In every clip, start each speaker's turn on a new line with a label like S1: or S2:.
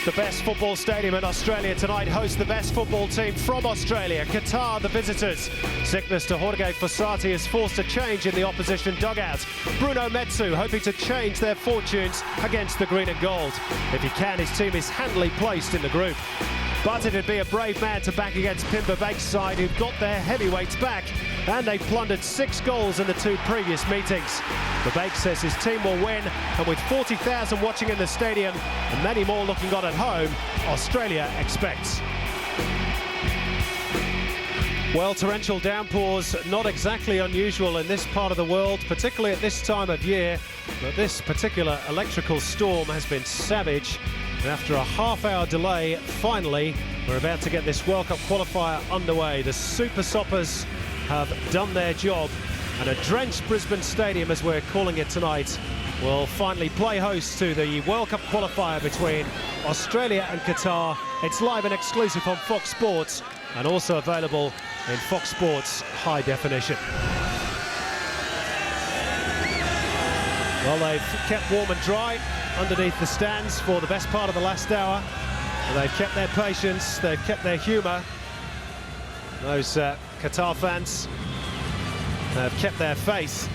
S1: The best football stadium in Australia tonight hosts the best football team from Australia. Qatar, the visitors. Sickness to Jorge Fossati has forced a change in the opposition dugout. Bruno Metsu hoping to change their fortunes against the green and gold. If he can, his team is handily placed in the group. But it'd be a brave man to back against Pimba Bake's side, who've got their heavyweights back, and they plundered 6 goals in the 2 previous meetings. Bake says his team will win, and with 40,000 watching in the stadium and many more looking on at home, Australia expects. Well, torrential downpours, not exactly unusual in this part of the world, particularly at this time of year, but this particular electrical storm has been savage. And after a half-hour delay, finally, we're about to get this World Cup qualifier underway. The Super Soppers have done their job, and a drenched Brisbane Stadium, as we're calling it tonight, will finally play host to the World Cup qualifier between Australia and Qatar. It's live and exclusive on Fox Sports, and also available in Fox Sports High Definition. Well, they've kept warm and dry underneath the stands for the best part of the last hour. And they've kept their patience, they've kept their humour. Those Qatar fans have kept their faith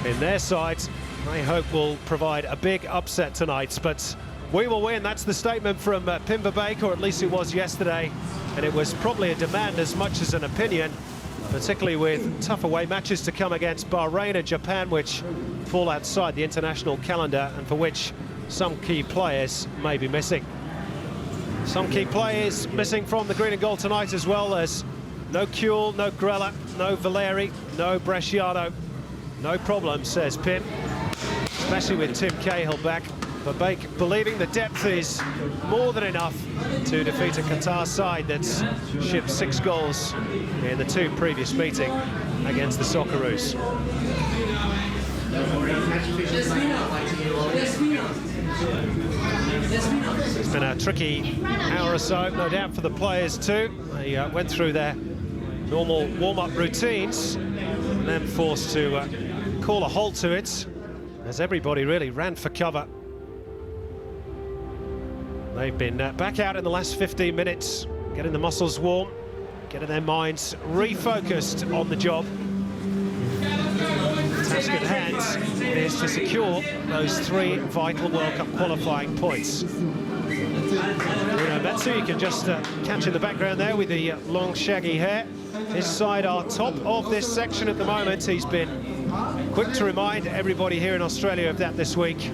S1: in their side. I hope will provide a big upset tonight, but we will win. That's the statement from Pimba Bake, or at least it was yesterday, and it was probably a demand as much as an opinion, particularly with tough away matches to come against Bahrain and Japan, which fall outside the international calendar and for which some key players may be missing. Some key players missing from the green and gold tonight as well. There's no Kuhl, no Grella, no Valeri, no Bresciano. No problem, says Pim, especially with Tim Cahill back. But Bake believing the depth is more than enough to defeat a Qatar side that's shipped 6 goals in the 2 previous meetings against the Socceroos. It's been a tricky hour or so, no doubt, for the players too. They went through their normal warm-up routines and then forced to call a halt to it as everybody really ran for cover. They've been back out in the last 15 minutes, getting the muscles warm, getting their minds refocused on the job. The task at hand is to secure those 3 vital World Cup qualifying points. Bruno Metsu, you can just catch in the background there with the long shaggy hair. His side are top of this section at the moment. He's been quick to remind everybody here in Australia of that this week.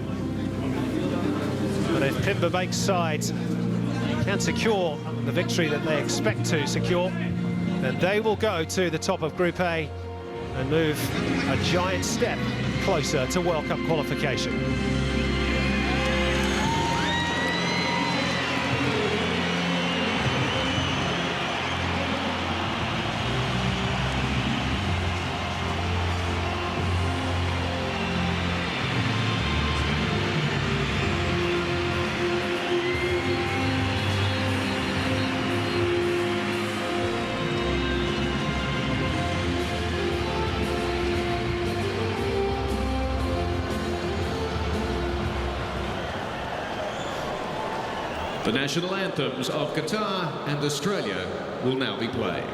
S1: But if Pimba Bake's side can secure the victory that they expect to secure, then they will go to the top of Group A and move a giant step closer to World Cup qualification.
S2: The national anthems of Qatar and Australia will now be played.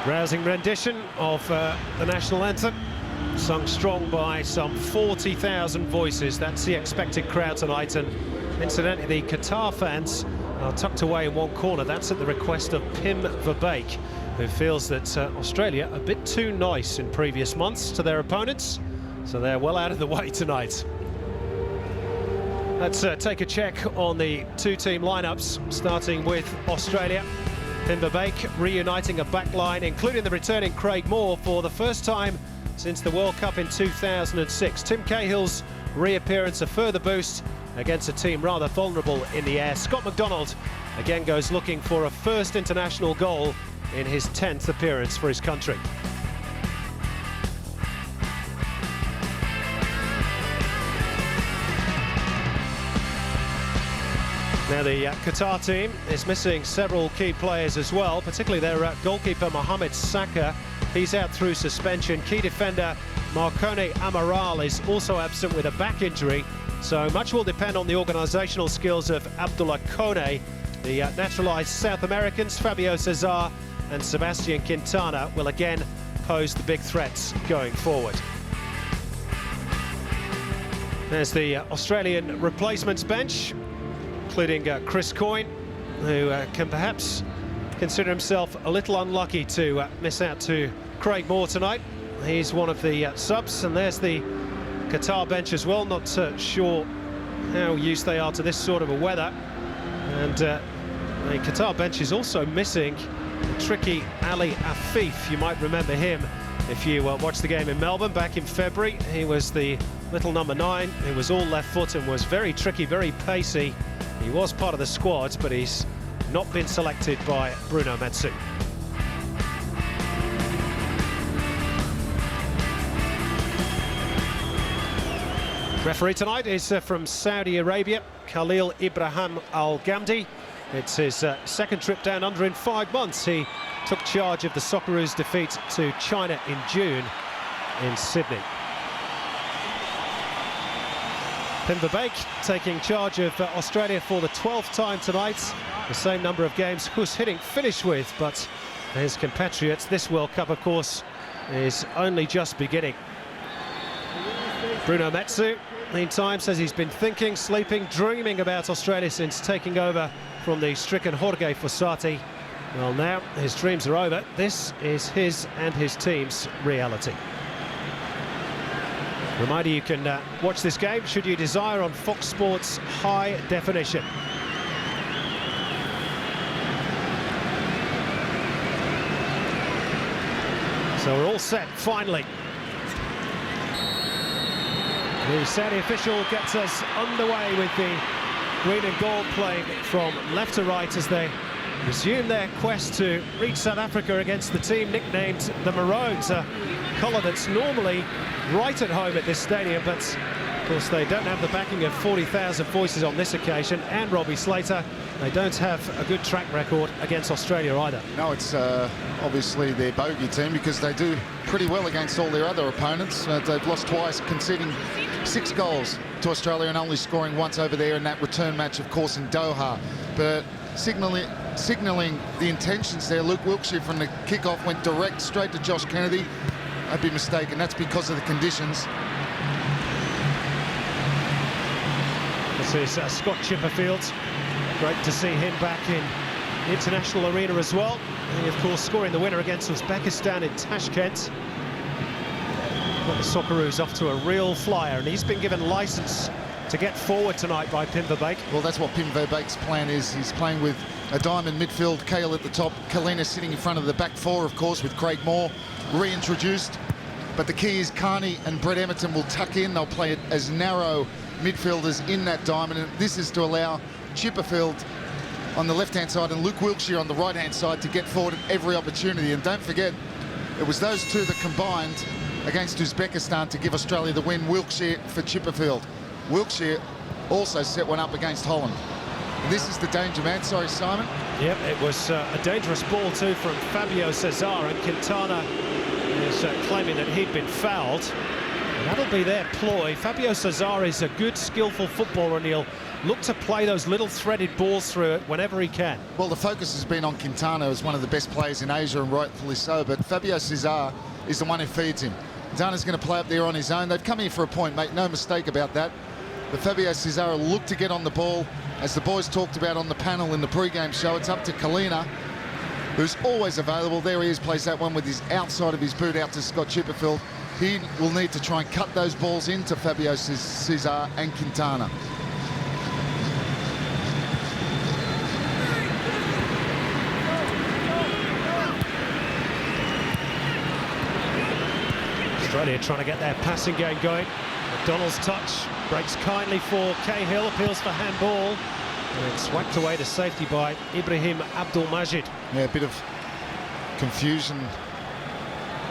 S1: Rousing rendition of the national anthem, sung strong by some 40,000 voices. That's the expected crowd tonight, and incidentally the Qatar fans are tucked away in one corner. That's at the request of Pim Verbeek, who feels that Australia a bit too nice in previous months to their opponents, so they're well out of the way tonight. Let's take a check on the two-team lineups, starting with Australia. Pim Verbeek reuniting a back line, including the returning Craig Moore for the first time since the World Cup in 2006. Tim Cahill's reappearance a further boost against a team rather vulnerable in the air. Scott McDonald again goes looking for a first international goal in his 10th appearance for his country. Now the Qatar team is missing several key players as well, particularly their goalkeeper Mohamed Saka. He's out through suspension. Key defender Marcone Amaral is also absent with a back injury, so much will depend on the organisational skills of Abdullah Kone. The naturalised South Americans Fabio Cesar and Sebastian Quintana will again pose the big threats going forward. There's the Australian replacements bench, including Chris Coyne, who can perhaps consider himself a little unlucky to miss out to Craig Moore tonight. He's one of the subs, and there's the Qatar bench as well. Not sure how used they are to this sort of a weather. And the Qatar bench is also missing the tricky Ali Afif. You might remember him if you watched the game in Melbourne back in February. He was the little number 9 who was all left foot and was very tricky, very pacey. He was part of the squad, but he's not been selected by Bruno Metsu. Referee tonight is from Saudi Arabia, Khalil Ibrahim Al Ghamdi. It's his second trip down under in 5 months. He took charge of the Socceroos' defeat to China in June in Sydney. Pim Verbeek taking charge of Australia for the 12th time tonight. The same number of games Gus Hiddink finished with, but his compatriots, this World Cup, of course, is only just beginning. Bruno Metsu, meantime, says he's been thinking, sleeping, dreaming about Australia since taking over from the stricken Jorge Fossati. Well, now his dreams are over. This is his and his team's reality. Reminder, you can watch this game, should you desire, on Fox Sports High Definition. So we're all set, finally. The Saudi official gets us underway with the green and gold playing from left to right as they resume their quest to reach South Africa against the team nicknamed the Maroons, a colour that's normally right at home at this stadium, but of course they don't have the backing of 40,000 voices on this occasion, and Robbie Slater, they don't have a good track record against Australia either.
S3: No, it's obviously their bogey team, because they do pretty well against all their other opponents. They've lost twice, conceding 6 goals to Australia and only scoring once over there in that return match, of course, in Doha. But signalling the intentions there, Luke Wilkshire from the kickoff went direct straight to Josh Kennedy. I'd be mistaken, that's because of the conditions.
S1: This is Scott Chipperfield. Great to see him back in the international arena as well. He, of course, scoring the winner against Uzbekistan in Tashkent. Got the Socceroos off to a real flyer, and he's been given licence to get forward tonight by Pim Verbeek.
S3: Well, that's what Pim Verbeek's plan is. He's playing with a diamond midfield, Cahill at the top, Kalina sitting in front of the back 4, of course, with Craig Moore reintroduced. But the key is Carney and Brett Emerton will tuck in. They'll play it as narrow midfielders in that diamond, and this is to allow Chipperfield on the left-hand side and Luke Wilkshire on the right-hand side to get forward at every opportunity. And don't forget, it was those two that combined against Uzbekistan to give Australia the win. Wilkshire for Chipperfield. Wilkshire also set one up against Holland. And this is the danger man. Sorry, Simon.
S1: Yep, it was a dangerous ball too from Fabio Cesar, and Quintana is claiming that he'd been fouled. And that'll be their ploy. Fabio Cesar is a good, skillful footballer, and he'll look to play those little threaded balls through it whenever he can.
S3: Well, the focus has been on Quintana as one of the best players in Asia, and rightfully so, but Fabio Cesar is the one who feeds him. Quintana's going to play up there on his own. They've come here for a point, make no mistake about that. But Fabio Cesar will look to get on the ball. As the boys talked about on the panel in the pre-game show, it's up to Kalina, who's always available. There he is, plays that one with his outside of his boot out to Scott Chipperfield. He will need to try and cut those balls into Fabio Cesar and Quintana.
S1: Australia trying to get their passing game going. McDonald's touch breaks kindly for Cahill, appeals for handball, and it's whacked away to safety by Ibrahim Abdul-Majid.
S3: Yeah, a bit of confusion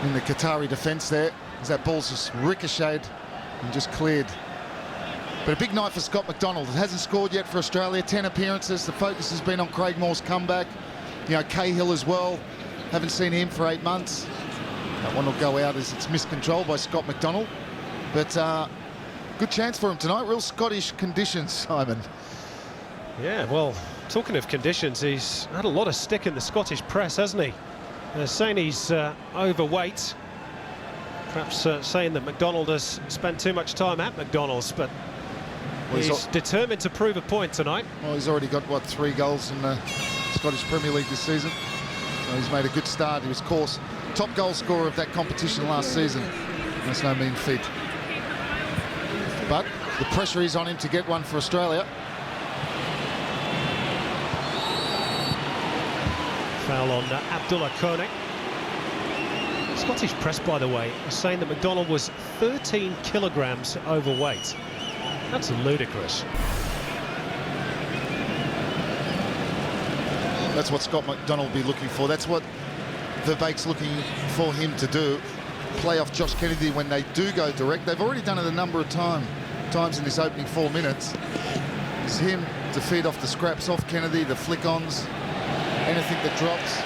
S3: in the Qatari defence there, as that ball's just ricocheted and just cleared. But a big night for Scott McDonald. It hasn't scored yet for Australia, 10 appearances. The focus has been on Craig Moore's comeback. You know, Cahill as well. Haven't seen him for 8 months. That one will go out as it's miscontrolled by Scott McDonald. But good chance for him tonight. Real Scottish conditions, Simon.
S1: Yeah, well, talking of conditions, he's had a lot of stick in the Scottish press, hasn't he? They're saying he's overweight. Perhaps saying that McDonald has spent too much time at McDonald's, but he's determined to prove a point tonight. Well,
S3: he's already got, what, 3 goals in the Scottish Premier League this season. So he's made a good start. He was, of course, top goal scorer of that competition last season. That's no mean feat. But the pressure is on him to get one for Australia.
S1: Foul on Abdullah Koenig. Scottish press, by the way, is saying that McDonald was 13 kilograms overweight. That's ludicrous.
S3: That's what Scott McDonald will be looking for. That's what Verbeek's looking for him to do. Play off Josh Kennedy when they do go direct. They've already done it a number of times in this opening 4 minutes. It's him to feed off the scraps off Kennedy, the flick-ons, anything that drops.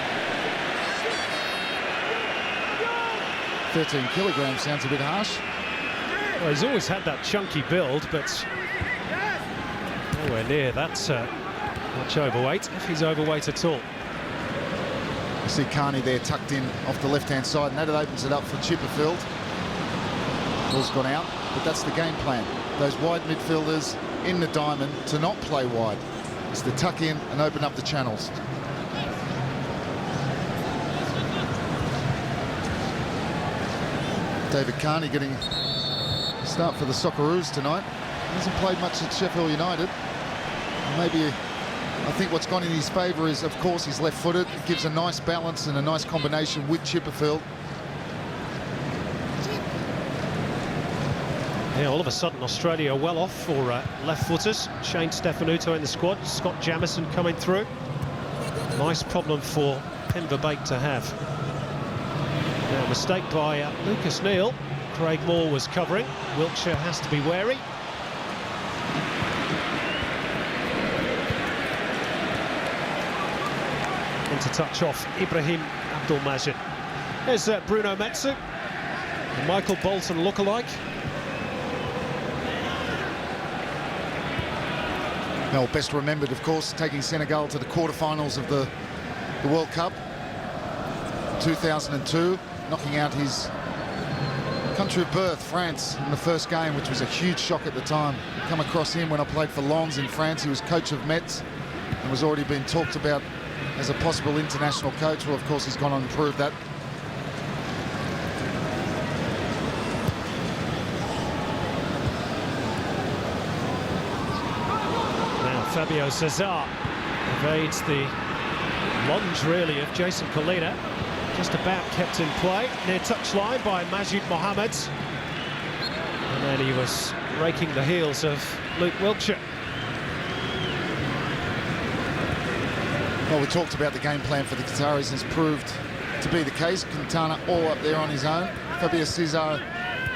S3: 13 kilograms sounds a bit harsh.
S1: Well, he's always had that chunky build, but nowhere near that much overweight, if he's overweight at all.
S3: You see Carney there tucked in off the left-hand side, and that opens it up for Chipperfield. Ball's gone out, but that's the game plan. Those wide midfielders in the diamond to not play wide. It's to tuck in and open up the channels. David Carney getting a start for the Socceroos tonight. Hasn't played much at Sheffield United. Maybe, I think what's gone in his favour is, of course, he's left-footed. It gives a nice balance and a nice combination with Chipperfield.
S1: Yeah, all of a sudden Australia are well off for left-footers. Shane Stefanuto in the squad, Scott Jamieson coming through. Nice problem for Ken Verbeek to have. Now, a mistake by Lucas Neal. Craig Moore was covering. Wiltshire has to be wary. Into touch off Ibrahim Abdul-Majid. There's Bruno Metsu, the Michael Bolton lookalike.
S3: Well, best remembered, of course, taking Senegal to the quarterfinals of the World Cup 2002, knocking out his country of birth, France, in the first game, which was a huge shock at the time. Come across him when I played for Lens in France. He was coach of Metz and was already being talked about as a possible international coach. Well, of course, he's gone on and proved that.
S1: Now Fabio Cesar evades the lunge, really, of Jason Kalina. Just about kept in play, near touchline by Majid Mohammed. And then he was raking the heels of Luke Wiltshire.
S3: Well, we talked about the game plan for the Qataris, and it's proved to be the case. Quintana all up there on his own. Fabio Cesar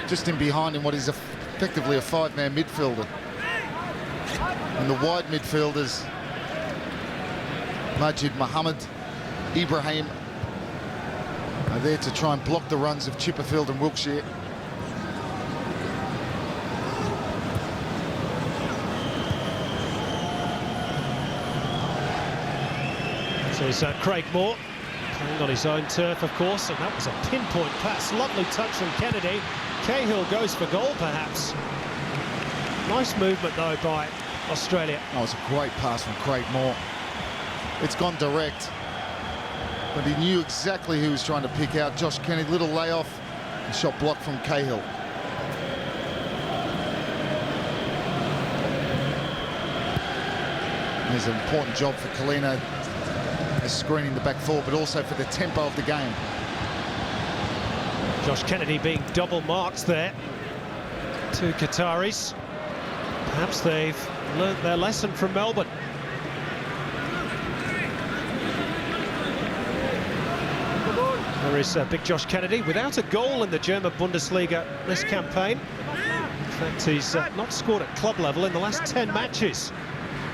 S3: just in behind in what is effectively a 5-man midfielder. And the wide midfielders, Majid Mohammed, Ibrahim, are there to try and block the runs of Chipperfield and Wiltshire.
S1: There's Craig Moore playing on his own turf, of course, and that was a pinpoint pass. Lovely touch from Kennedy. Cahill goes for goal, perhaps. Nice movement, though, by Australia.
S3: That was a great pass from Craig Moore. It's gone direct, but he knew exactly who he was trying to pick out. Josh Kennedy, little layoff, and shot blocked from Cahill. There's an important job for Kalina as screening the back four, but also for the tempo of the game.
S1: Josh Kennedy being double marked there. Two Qataris. Perhaps they've learnt their lesson from Melbourne. There is big Josh Kennedy without a goal in the German Bundesliga this campaign. In fact, he's not scored at club level in the last 10 matches.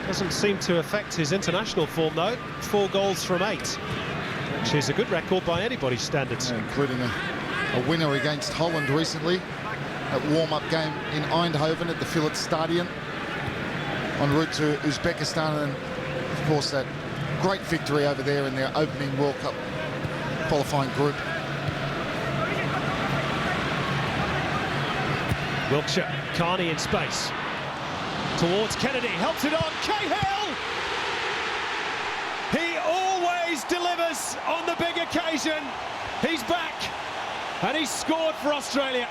S1: Doesn't seem to affect his international form, though. 4 goals from 8, which is a good record by anybody's standards.
S3: Yeah, including a winner against Holland recently, that warm-up game in Eindhoven at the Philips Stadion, en route to Uzbekistan, and of course that great victory over there in their opening World Cup qualifying group.
S1: Wilkshire, Carney in space. Towards Kennedy, helps it on, Cahill! He always delivers on the big occasion. He's back, and he's scored for Australia.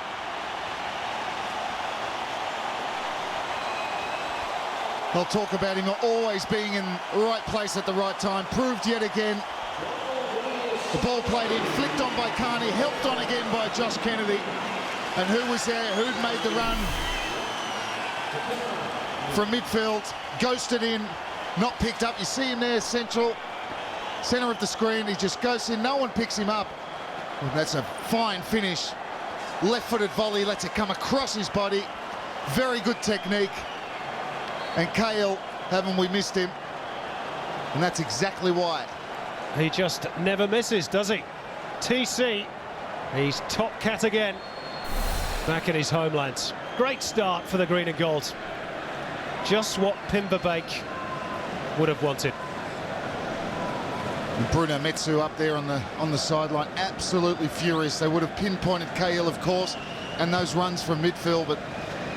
S3: They'll talk about him always being in the right place at the right time. Proved yet again. The ball played in, flicked on by Carney, helped on again by Josh Kennedy. And who was there? Who'd made the run from midfield? Ghosted in, not picked up. You see him there, centre of the screen. He just goes in, no one picks him up. Well, that's a fine finish. Left-footed volley, lets it come across his body. Very good technique. And Cahill, haven't we missed him? And that's exactly why.
S1: He just never misses, does he? TC, he's top cat again, back in his homeland. Great start for the green and gold. Just what Pimberbeek would have wanted.
S3: And Bruno Metsu up there on the sideline, absolutely furious. They would have pinpointed Cahill, of course, and those runs from midfield, but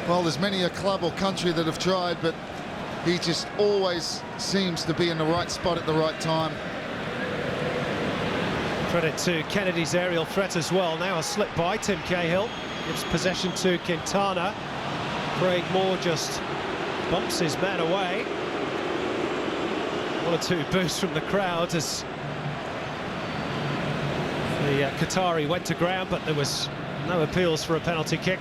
S3: well, there's many a club or country that have tried, but he just always seems to be in the right spot at the right time.
S1: Credit to Kennedy's aerial threat as well. Now a slip by Tim Cahill. Gives possession to Quintana. Craig Moore just bumps his man away. 1 or 2 boos from the crowd as the Qatari went to ground, but there was no appeals for a penalty kick.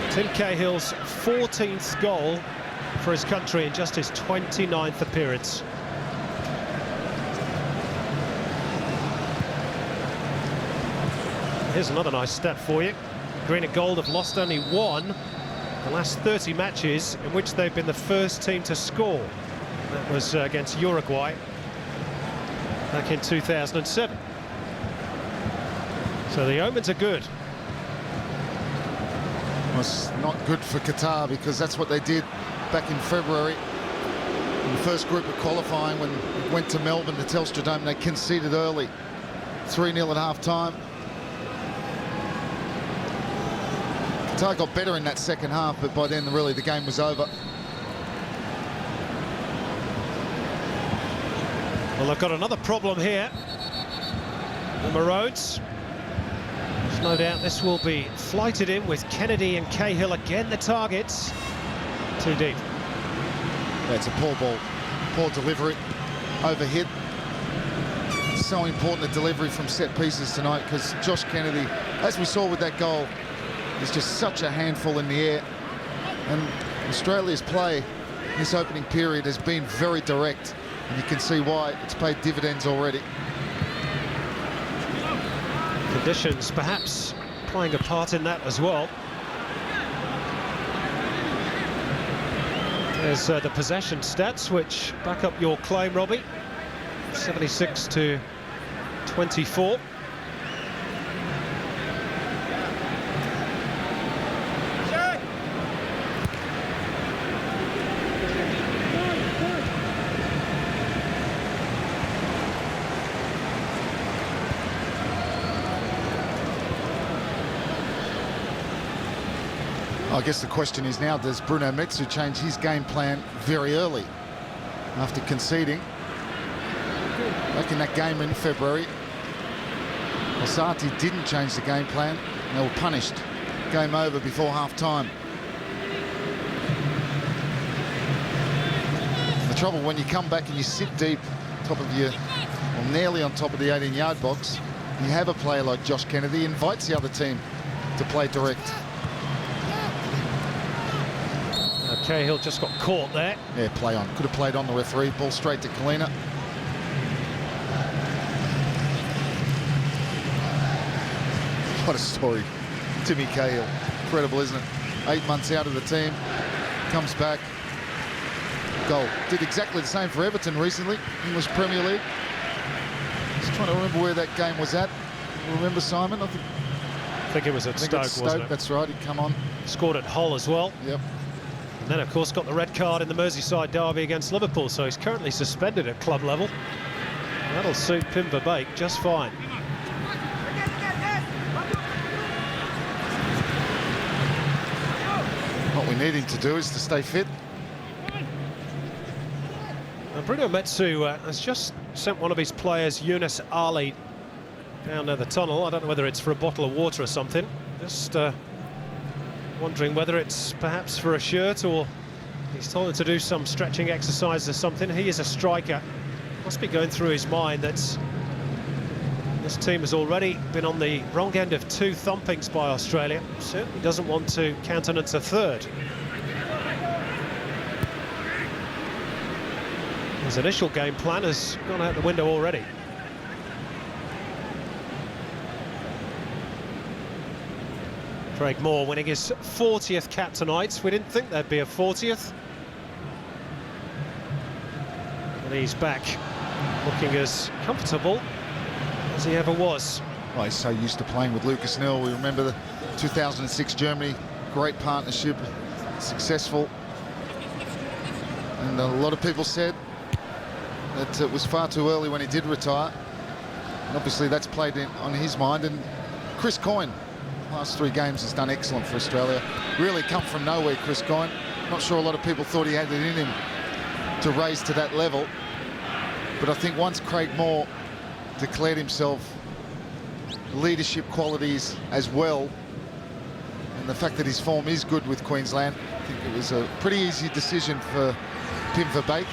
S1: Tim Cahill's 14th goal for his country in just his 29th appearance. Here's another nice stat for you. Green and Gold have lost only 1 the last 30 matches in which they've been the first team to score. That was against Uruguay back in 2007. So the omens are good.
S3: Well, it's not good for Qatar because that's what they did back in February in the first group of qualifying when it went to Melbourne, the Telstra Dome. They conceded early, 3-0 at half-time. Qatar got better in that second half, but by then really the game was over.
S1: Well, they've got another problem here, the Maroons. There's no doubt this will be flighted in with Kennedy and Cahill again the targets. Too deep.
S3: That's a poor ball, poor delivery, overhit. So important the delivery from set pieces tonight because Josh Kennedy, as we saw with that goal, is just such a handful in the air. And Australia's play this opening period has been very direct, and you can see why it's paid dividends already.
S1: Conditions perhaps playing a part in that as well. There's the possession stats which back up your claim, Robbie. 76 to 24.
S3: I guess the question is now, does Bruno Metsu change his game plan very early after conceding? Back in that game in February, Osati didn't change the game plan. They were punished. Game over before half-time. The trouble when you come back and you sit deep, top of your, or nearly on top of the 18-yard box, you have a player like Josh Kennedy, invites the other team to play direct.
S1: Cahill just got caught there.
S3: Yeah, play on. Could have played on the referee. Ball straight to Kalina. What a story. Timmy Cahill. Incredible, isn't it? 8 months out of the team. Comes back. Goal. Did exactly the same for Everton recently. English Premier League. Just trying to remember where that game was at. Remember, Simon?
S1: I think it was at Stoke, wasn't it?
S3: That's right. He'd come on.
S1: Scored at Hull as well.
S3: Yep.
S1: And then, of course, got the red card in the Merseyside derby against Liverpool, so he's currently suspended at club level. That'll suit Pim Verbeek just fine.
S3: What we need him to do is to stay fit.
S1: Now, Bruno Metsu has just sent one of his players, Yunus Ali, down the tunnel. I don't know whether it's for a bottle of water or something. Just wondering whether it's perhaps for a shirt, or he's told him to do some stretching exercise or something. He is a striker. Must be going through his mind that this team has already been on the wrong end of 2 thumpings by Australia. Certainly doesn't want to countenance a third. His initial game plan has gone out the window already. Craig Moore winning his 40th cap tonight. We didn't think there'd be a 40th. And he's back, looking as comfortable as he ever was.
S3: Oh, he's so used to playing with Lucas Nell. We remember the 2006 Germany, great partnership, successful. And a lot of people said that it was far too early when he did retire. And obviously that's played on his mind. And Chris Coyne, last 3 games, has done excellent for Australia. Really come from nowhere, Chris Coyne. Not sure a lot of people thought he had it in him to raise to that level. But I think once Craig Moore declared himself, leadership qualities as well, and the fact that his form is good with Queensland, I think it was a pretty easy decision for Pim Verbeek.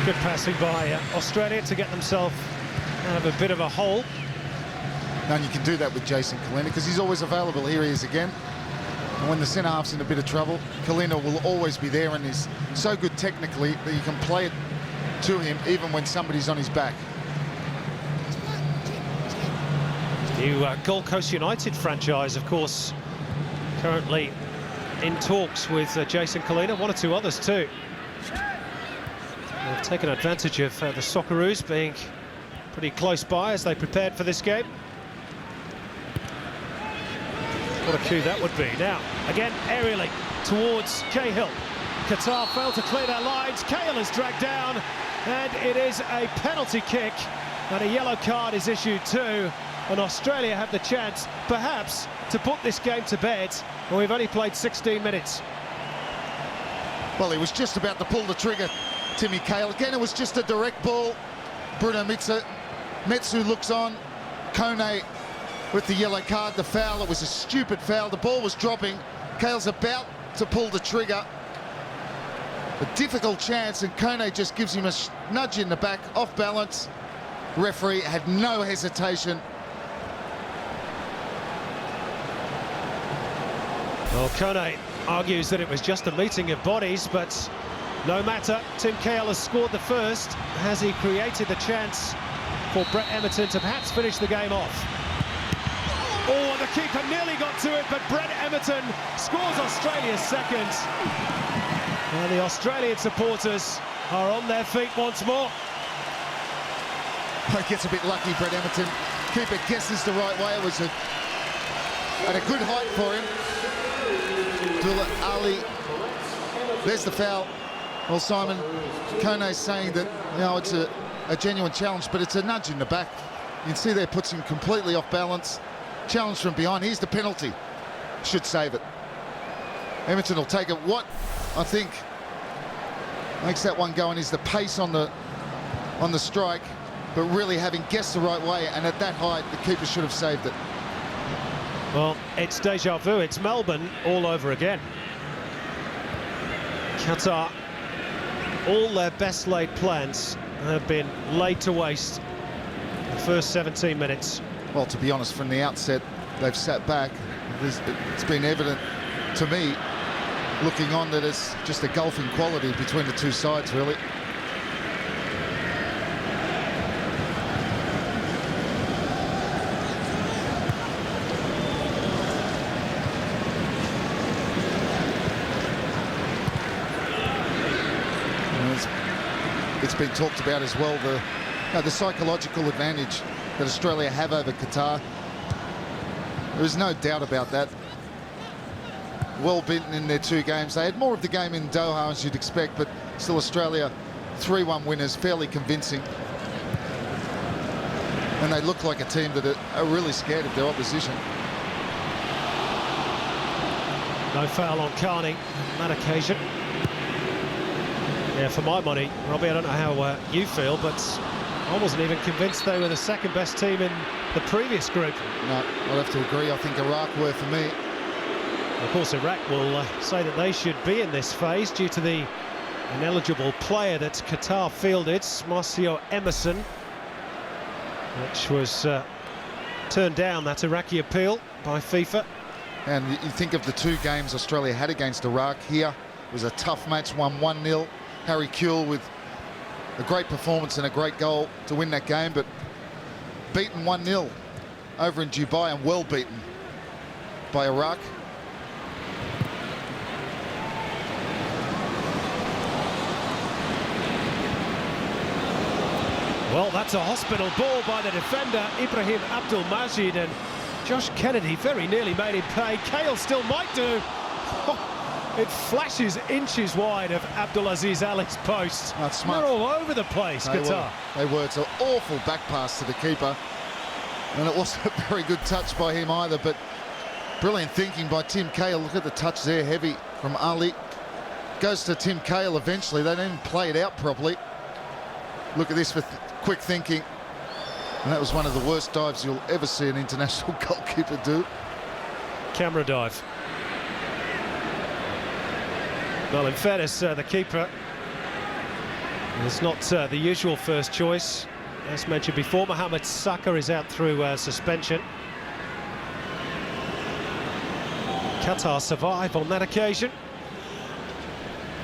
S1: Good passing by Australia to get themselves out of a bit of a hole.
S3: And you can do that with Jason Kalina because he's always available. Here he is again. And when the centre-half's in a bit of trouble, Kalina will always be there and is so good technically that you can play it to him even when somebody's on his back.
S1: New Gold Coast United franchise, of course, currently in talks with Jason Kalina, 1 or 2 others too. They've taken advantage of the Socceroos being pretty close by as they prepared for this game. What a coup that would be. Now, again, aerially towards Cahill. Qatar failed to clear their lines. Cahill is dragged down, and it is a penalty kick, and a yellow card is issued too. And Australia have the chance, perhaps, to put this game to bed, and we've only played 16 minutes.
S3: Well, he was just about to pull the trigger, Timmy Cahill. Again, it was just a direct ball. Bruno Metsu looks on. Kone with the yellow card, the foul. It was a stupid foul. The ball was dropping. Cahill's about to pull the trigger. A difficult chance, and Kone just gives him a nudge in the back, off balance. Referee had no hesitation.
S1: Well, Kone argues that it was just a meeting of bodies, but no matter. Tim Cahill has scored the first. Has he created the chance for Brett Emerton to perhaps finish the game off? Oh, the keeper nearly got to it, but Brett Emerton scores Australia's second. And the Australian supporters are on their feet once more.
S3: He gets a bit lucky, Brett Emerton. Keeper guesses the right way. It was at a good height for him. Abdullah Ali. There's the foul. Well, Simon, Kone's saying that, you know, it's a genuine challenge, but it's a nudge in the back. You can see there, puts him completely off balance. Challenge from behind. Here's the penalty. Should save it. Edmonton will take it. What I think makes that one going is the pace on the strike, but really having guessed the right way, and at that height, the keeper should have saved it.
S1: Well, it's deja vu. It's Melbourne all over again. Qatar, all their best laid plans have been laid to waste the first 17 minutes.
S3: Well, to be honest, from the outset, they've sat back. It's been evident to me, looking on, that it's just a gulf in quality between the two sides, really. It's been talked about as well, the psychological advantage that Australia have over Qatar. There's no doubt about that. Well beaten in their two games. They had more of the game in Doha, as you'd expect, but still Australia 3-1 winners, fairly convincing. And they look like a team that are really scared of their opposition.
S1: No foul on Carney on that occasion. Yeah, for my money, Robbie, I don't know how you feel, but I wasn't even convinced they were the second best team in the previous group.
S3: No, I'll have to agree. I think Iraq were for me.
S1: Of course, Iraq will say that they should be in this phase due to the ineligible player that Qatar fielded, Marcio Emerson, which was turned down, that Iraqi appeal, by FIFA.
S3: And you think of the two games Australia had against Iraq. Here was a tough match, won 1-0. Harry Kewell with a great performance and a great goal to win that game, but beaten 1-0 over in Dubai, and well beaten by Iraq.
S1: Well, that's a hospital ball by the defender, Ibrahim Abdul Majid, and Josh Kennedy very nearly made him pay. Cahill still might do. It flashes inches wide of Abdulaziz Ali's post.
S3: That's smart.
S1: They're all over the place, Qatar.
S3: They were. It's an awful back pass to the keeper. And it wasn't a very good touch by him either, but brilliant thinking by Tim Cahill. Look at the touch there, heavy from Ali. Goes to Tim Cahill eventually. They didn't play it out properly. Look at this for quick thinking. And that was one of the worst dives you'll ever see an international goalkeeper do.
S1: Camera dive. Well, in fairness, the keeper is not the usual first choice. As mentioned before, Mohamed Saka is out through suspension. Qatar survive on that occasion.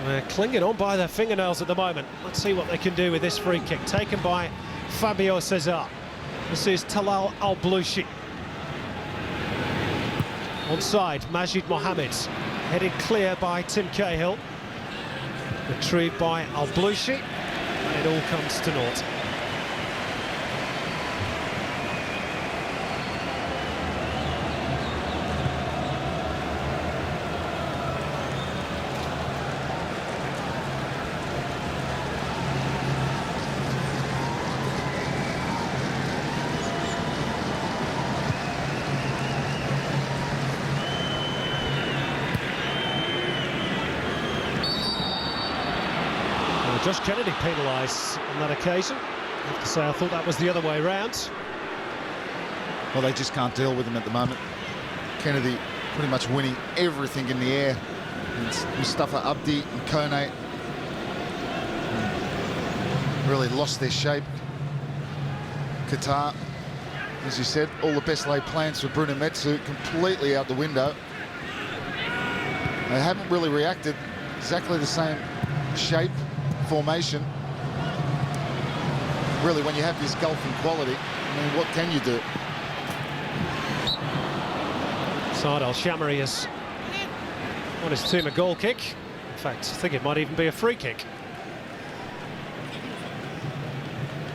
S1: They're clinging on by their fingernails at the moment. Let's see what they can do with this free kick, taken by Fabio Cesar. This is Talal Al-Blouchi. Onside, Majid Mohammed. Headed clear by Tim Cahill. Retrieved by Al-Blouchi. And it all comes to naught. Josh Kennedy penalised on that occasion. I have to say, I thought that was the other way round.
S3: Well, they just can't deal with him at the moment. Kennedy pretty much winning everything in the air. And Mustafa Abdi and Kone really lost their shape. Qatar, as you said, all the best laid plans for Bruno Metsu completely out the window. They haven't really reacted. Exactly the same shape, formation. Really, when you have this gulf in quality, I mean, what can you do?
S1: Saad Al-Shamari has won his team a goal kick. In fact, I think it might even be a free kick.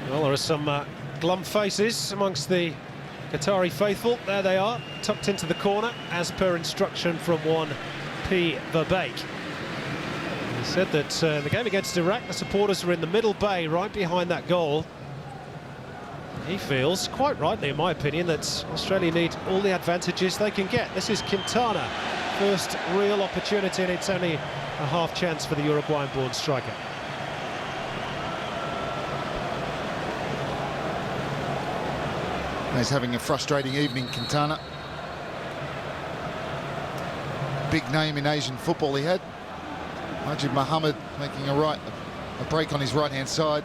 S1: Well, there are some glum faces amongst the Qatari faithful. There they are, tucked into the corner, as per instruction from one P. Verbeek. He said that the game against Iraq, the supporters were in the middle bay, right behind that goal. He feels, quite rightly in my opinion, that Australia need all the advantages they can get. This is Quintana, first real opportunity, and it's only a half chance for the Uruguayan-born striker.
S3: He's having a frustrating evening, Quintana. Big name in Asian football he had. Majid Mohammed making a break on his right-hand side.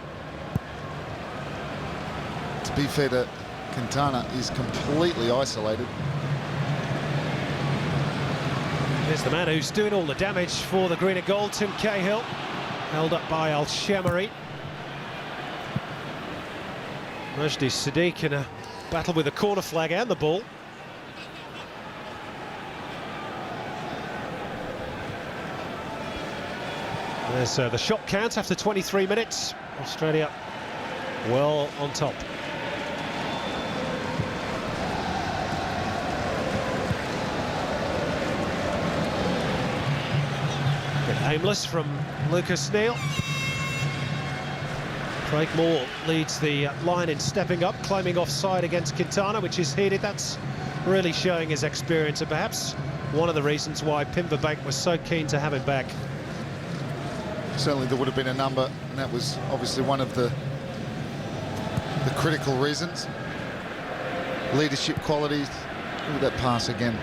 S3: To be fair to Quintana, is completely isolated.
S1: Here's the man who's doing all the damage for the green and gold, Tim Cahill, held up by Al-Shamari. Majdi Siddiq in a battle with the corner flag and the ball. There's the shot count after 23 minutes. Australia well on top. Bit aimless from Lucas Neal. Craig Moore leads the line in stepping up, claiming offside against Quintana, which is heated. That's really showing his experience, and perhaps one of the reasons why Pimverbank was so keen to have him back.
S3: Certainly there would have been a number, and that was obviously one of the critical reasons. Leadership qualities. Look at that pass again.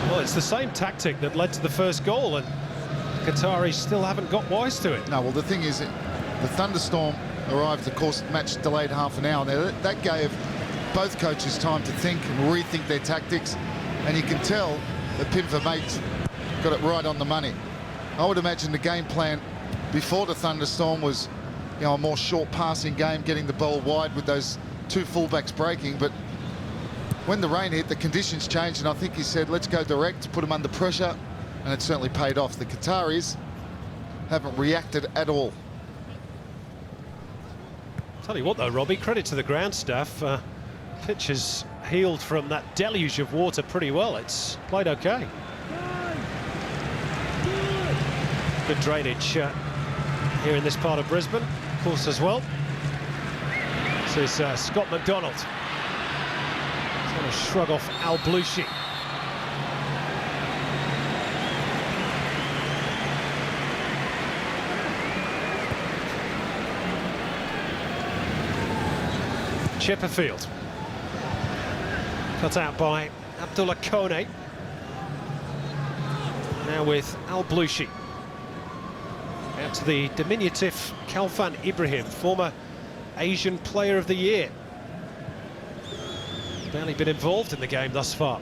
S1: Well, it's the same tactic that led to the first goal, and Qataris still haven't got wise to it.
S3: No, well, the thing is, the thunderstorm arrived, of course, match delayed half an hour. Now, that gave both coaches time to think and rethink their tactics, and you can tell that Pimverbank got it right on the money. I would imagine the game plan before the thunderstorm was, you know, a more short passing game, getting the ball wide with those two fullbacks breaking. But when the rain hit, the conditions changed, and I think he said, let's go direct, put them under pressure, and it certainly paid off. The Qataris haven't reacted at all.
S1: Tell you what though, Robbie, credit to the ground staff. Pitch has healed from that deluge of water pretty well. It's played okay. Good drainage here in this part of Brisbane, of course, as well. This is Scott McDonald. He's going to shrug off Al Blushi. Chipperfield. Cut out by Abdullah Kone. Now with Al Blushi. Out to the diminutive Kalfan Ibrahim, former Asian Player of the Year. Barely been involved in the game thus far.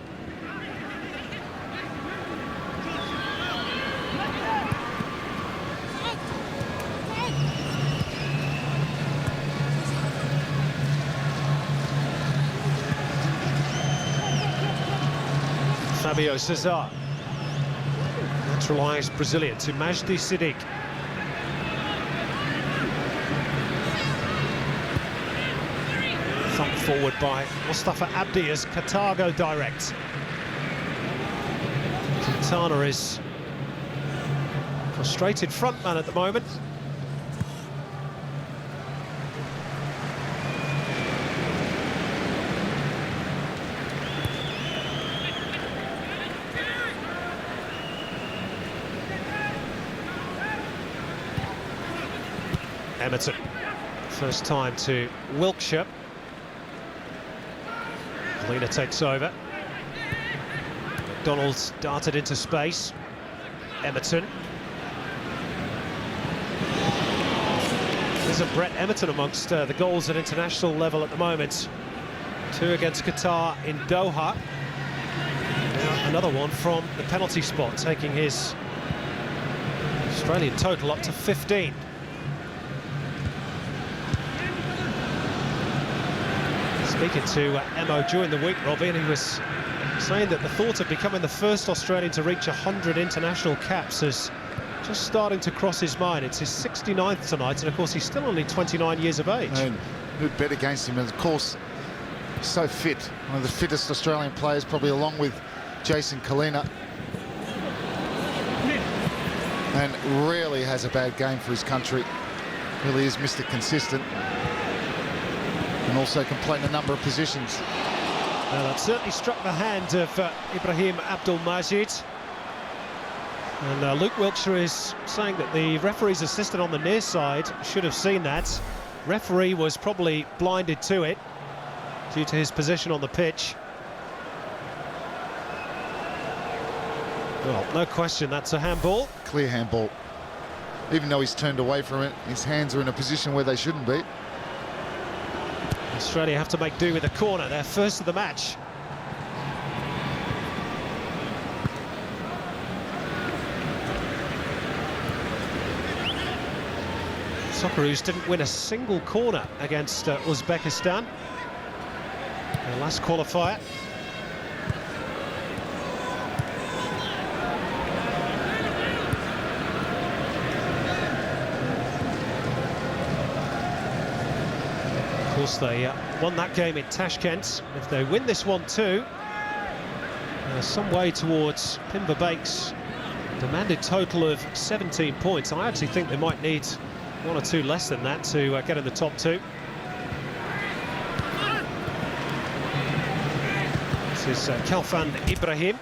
S1: Fabio Cesar, naturalised Brazilian, to Majdi Siddiq. Thumped forward by Mustafa Abdi as Qatar go direct. Quintana is frustrated frontman at the moment. Emerton, first time to Wilkshire. Lena takes over. McDonald's darted into space. Emerton. There's a Brett Emerton amongst the goals at international level at the moment. 2 against Qatar in Doha. Now another one from the penalty spot, taking his Australian total up to 15. Speaking to Emo during the week, Robbie, and he was saying that the thought of becoming the first Australian to reach 100 international caps is just starting to cross his mind. It's his 69th tonight, and of course he's still only 29 years of age.
S3: And who'd bet against him? And of course, so fit. One of the fittest Australian players, probably along with Jason Kalina. and rarely has a bad game for his country. Really is Mr. Consistent, and also can play in a number of positions.
S1: Well, that certainly struck the hand of Ibrahim Abdul-Majid. And Luke Wiltshire is saying that the referee's assistant on the near side should have seen that. Referee was probably blinded to it due to his position on the pitch. Well, no question, that's a handball.
S3: Clear handball. Even though he's turned away from it, his hands are in a position where they shouldn't be.
S1: Australia have to make do with a corner, their first of the match. Socceroos didn't win a single corner against Uzbekistan, their last qualifier. Of course, they won that game in Tashkent. If they win this one too, some way towards Pim Verbeek's demanded total of 17 points. I actually think they might need one or two less than that to get in the top two. This is Kalfan Ibrahim.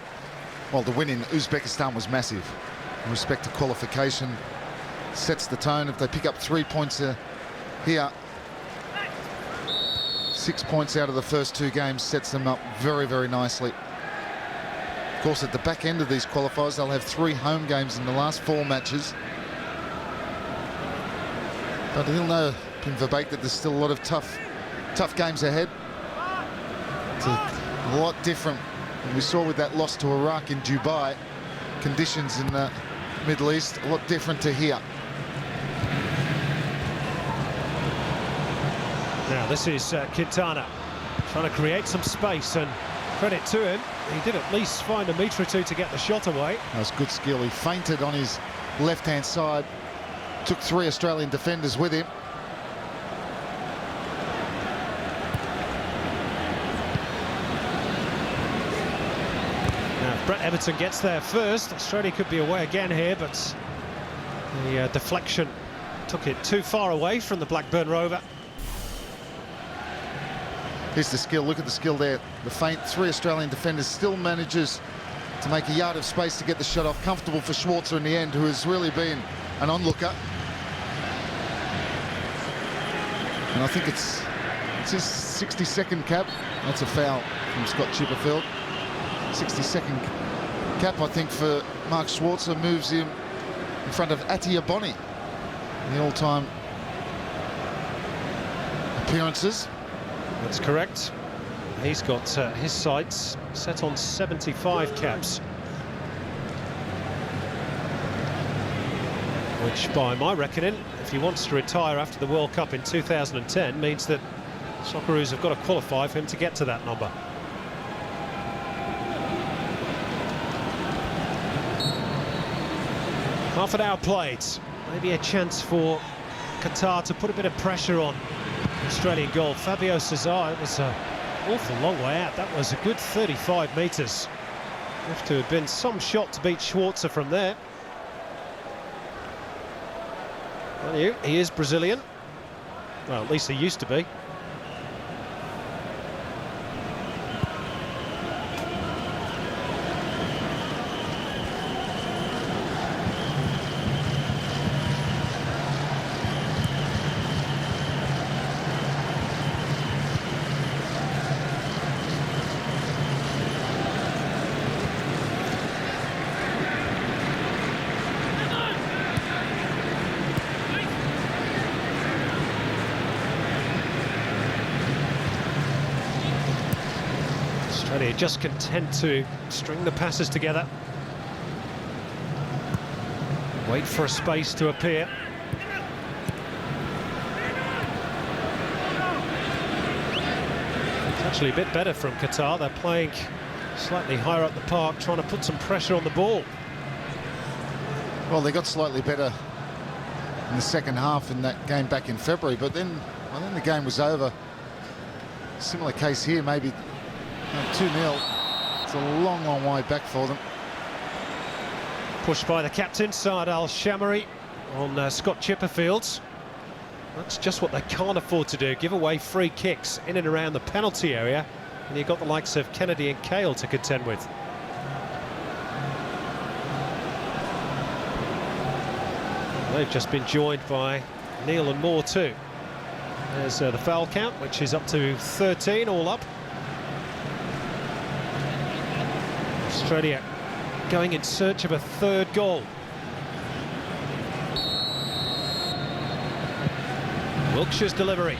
S3: Well, the win in Uzbekistan was massive in respect to qualification. Sets the tone. If they pick up 3 points here, 6 points out of the first two games sets them up very, very nicely. Of course, at the back end of these qualifiers, they'll have 3 home games in the last 4 matches. But he'll know, Pim Verbeek, that there's still a lot of tough games ahead. It's a lot different than we saw with that loss to Iraq in Dubai. Conditions in the Middle East a lot different to here.
S1: Now this is Quintana trying to create some space, and credit to him, he did at least find a metre or two to get the shot away.
S3: That was good skill. He feinted on his left-hand side, took 3 Australian defenders with him.
S1: Now if Brett Everton gets there first, Australia could be away again here, but the deflection took it too far away from the Blackburn Rover.
S3: Here's the skill. Look at the skill there. The feint. 3 Australian defenders, still manages to make a yard of space to get the shot off. Comfortable for Schwarzer in the end, who has really been an onlooker. And I think it's his 62nd cap. That's a foul from Scott Chipperfield. 62nd cap, I think, for Mark Schwarzer. Moves him in front of Attia Boni in the all-time appearances.
S1: That's correct. He's got his sights set on 75 caps, which by my reckoning, if he wants to retire after the World Cup in 2010, means that Socceroos have got to qualify for him to get to that number. Half an hour played. Maybe a chance for Qatar to put a bit of pressure on Australian goal. Fabio Cesar, it was an awful long way out. That was a good 35 metres. Have to have been some shot to beat Schwarzer from there. Well, he is Brazilian. Well, at least he used to be. Australia just content to string the passes together. Wait for a space to appear. It's actually a bit better from Qatar. They're playing slightly higher up the park, trying to put some pressure on the ball.
S3: Well, they got slightly better in the second half in that game back in February, but then the game was over. Similar case here, maybe 2-0. It's a long, long way back for them.
S1: Pushed by the captain, Saad Al-Shamari, on Scott Chipperfield. That's just what they can't afford to do, give away free kicks in and around the penalty area. And you've got the likes of Kennedy and Cahill to contend with. They've just been joined by Neil and Moore too. There's the foul count, which is up to 13 all up. Australia going in search of a third goal. Wilkshire's delivery.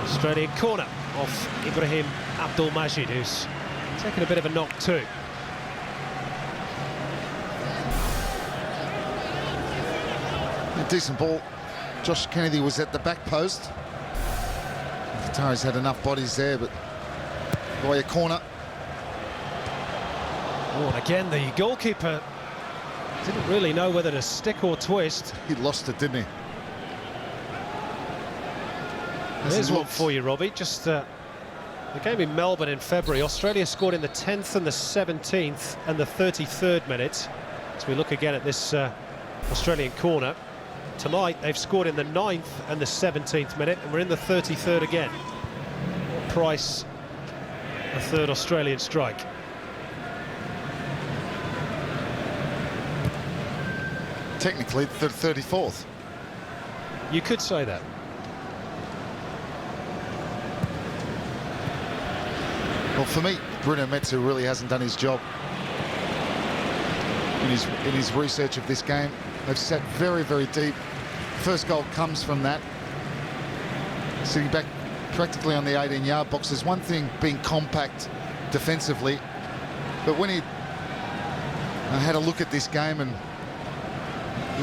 S1: Australian corner off Ibrahim Abdul-Majid, who's taken a bit of a knock too.
S3: A decent ball. Josh Kennedy was at the back post. Qataris had enough bodies there, but by a corner.
S1: Oh, and again, the goalkeeper didn't really know whether to stick or twist.
S3: He lost it, didn't he?
S1: There's one for you, Robbie. Just the game in Melbourne in February. Australia scored in the 10th and the 17th and the 33rd minute. As we look again at this Australian corner. Tonight, they've scored in the 9th and the 17th minute, and we're in the 33rd again. Price, a third Australian strike.
S3: Technically, the 34th.
S1: You could say that.
S3: Well, for me, Bruno Metsu really hasn't done his job in his research of this game. They've sat very, very deep. First goal comes from that. Sitting back practically on the 18-yard box. There's one thing being compact defensively, but when he had a look at this game, and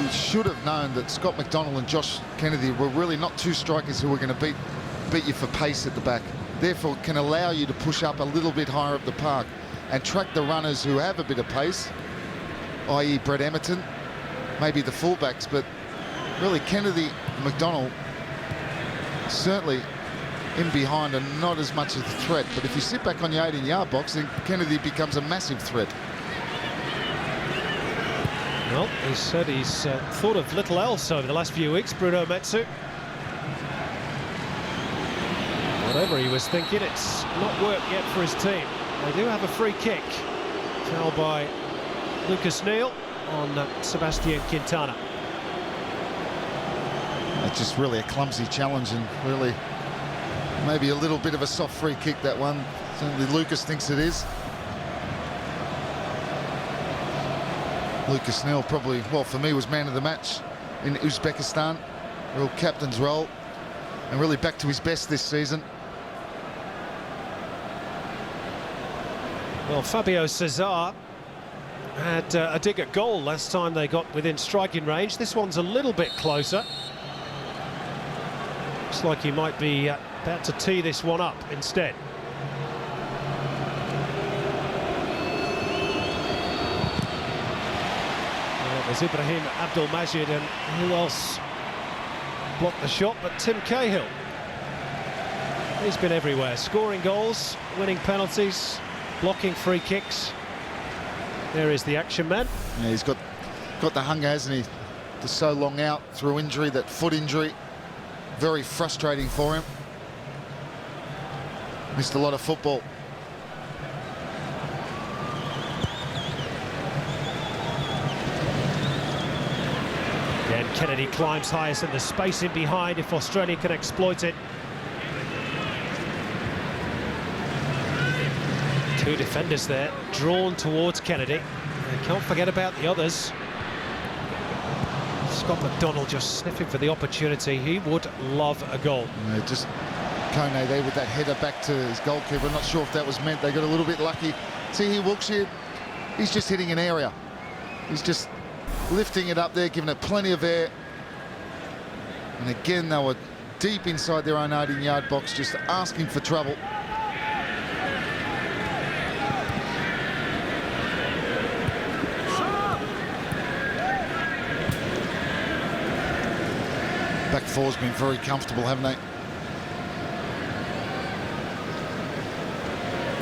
S3: he should have known that Scott McDonald and Josh Kennedy were really not two strikers who were going to beat you for pace at the back. Therefore, can allow you to push up a little bit higher up the park and track the runners who have a bit of pace, i.e. Brett Emerton, maybe the fullbacks, but really Kennedy and McDonald certainly in behind and not as much of a threat. But if you sit back on your 18-yard box, then Kennedy becomes a massive threat.
S1: Well, he said he's thought of little else over the last few weeks, Bruno Metsu. Whatever he was thinking, it's not worked yet for his team. They do have a free kick. Foul by Lucas Neal on Sebastian Quintana.
S3: It's just really a clumsy challenge, and really maybe a little bit of a soft free kick, that one. Certainly Lucas thinks it is. Lucas Neal probably, well, for me, was man of the match in Uzbekistan. Real captain's role, and really back to his best this season.
S1: Well, Fabio Cesar had a dig at goal last time they got within striking range. This one's a little bit closer. Looks like he might be about to tee this one up instead. Well, there's Ibrahim Abdul-Majid, and who else blocked the shot but Tim Cahill. He's been everywhere, scoring goals, winning penalties, blocking free kicks. There is the action man.
S3: Yeah, he's got the hunger, hasn't he? Just so long out through injury, that foot injury. Very frustrating for him. Missed a lot of football.
S1: Again, Kennedy climbs highest, and the space in behind if Australia can exploit it. Two defenders there, drawn towards Kennedy. They can't forget about the others. Scott McDonald just sniffing for the opportunity. He would love a goal.
S3: Yeah, just Kone there with that header back to his goalkeeper. I'm not sure if that was meant. They got a little bit lucky. See here, Wilkshire, he's just hitting an area. He's just lifting it up there, giving it plenty of air. And again, they were deep inside their own 18-yard box, just asking for trouble. Back four's been very comfortable, haven't they?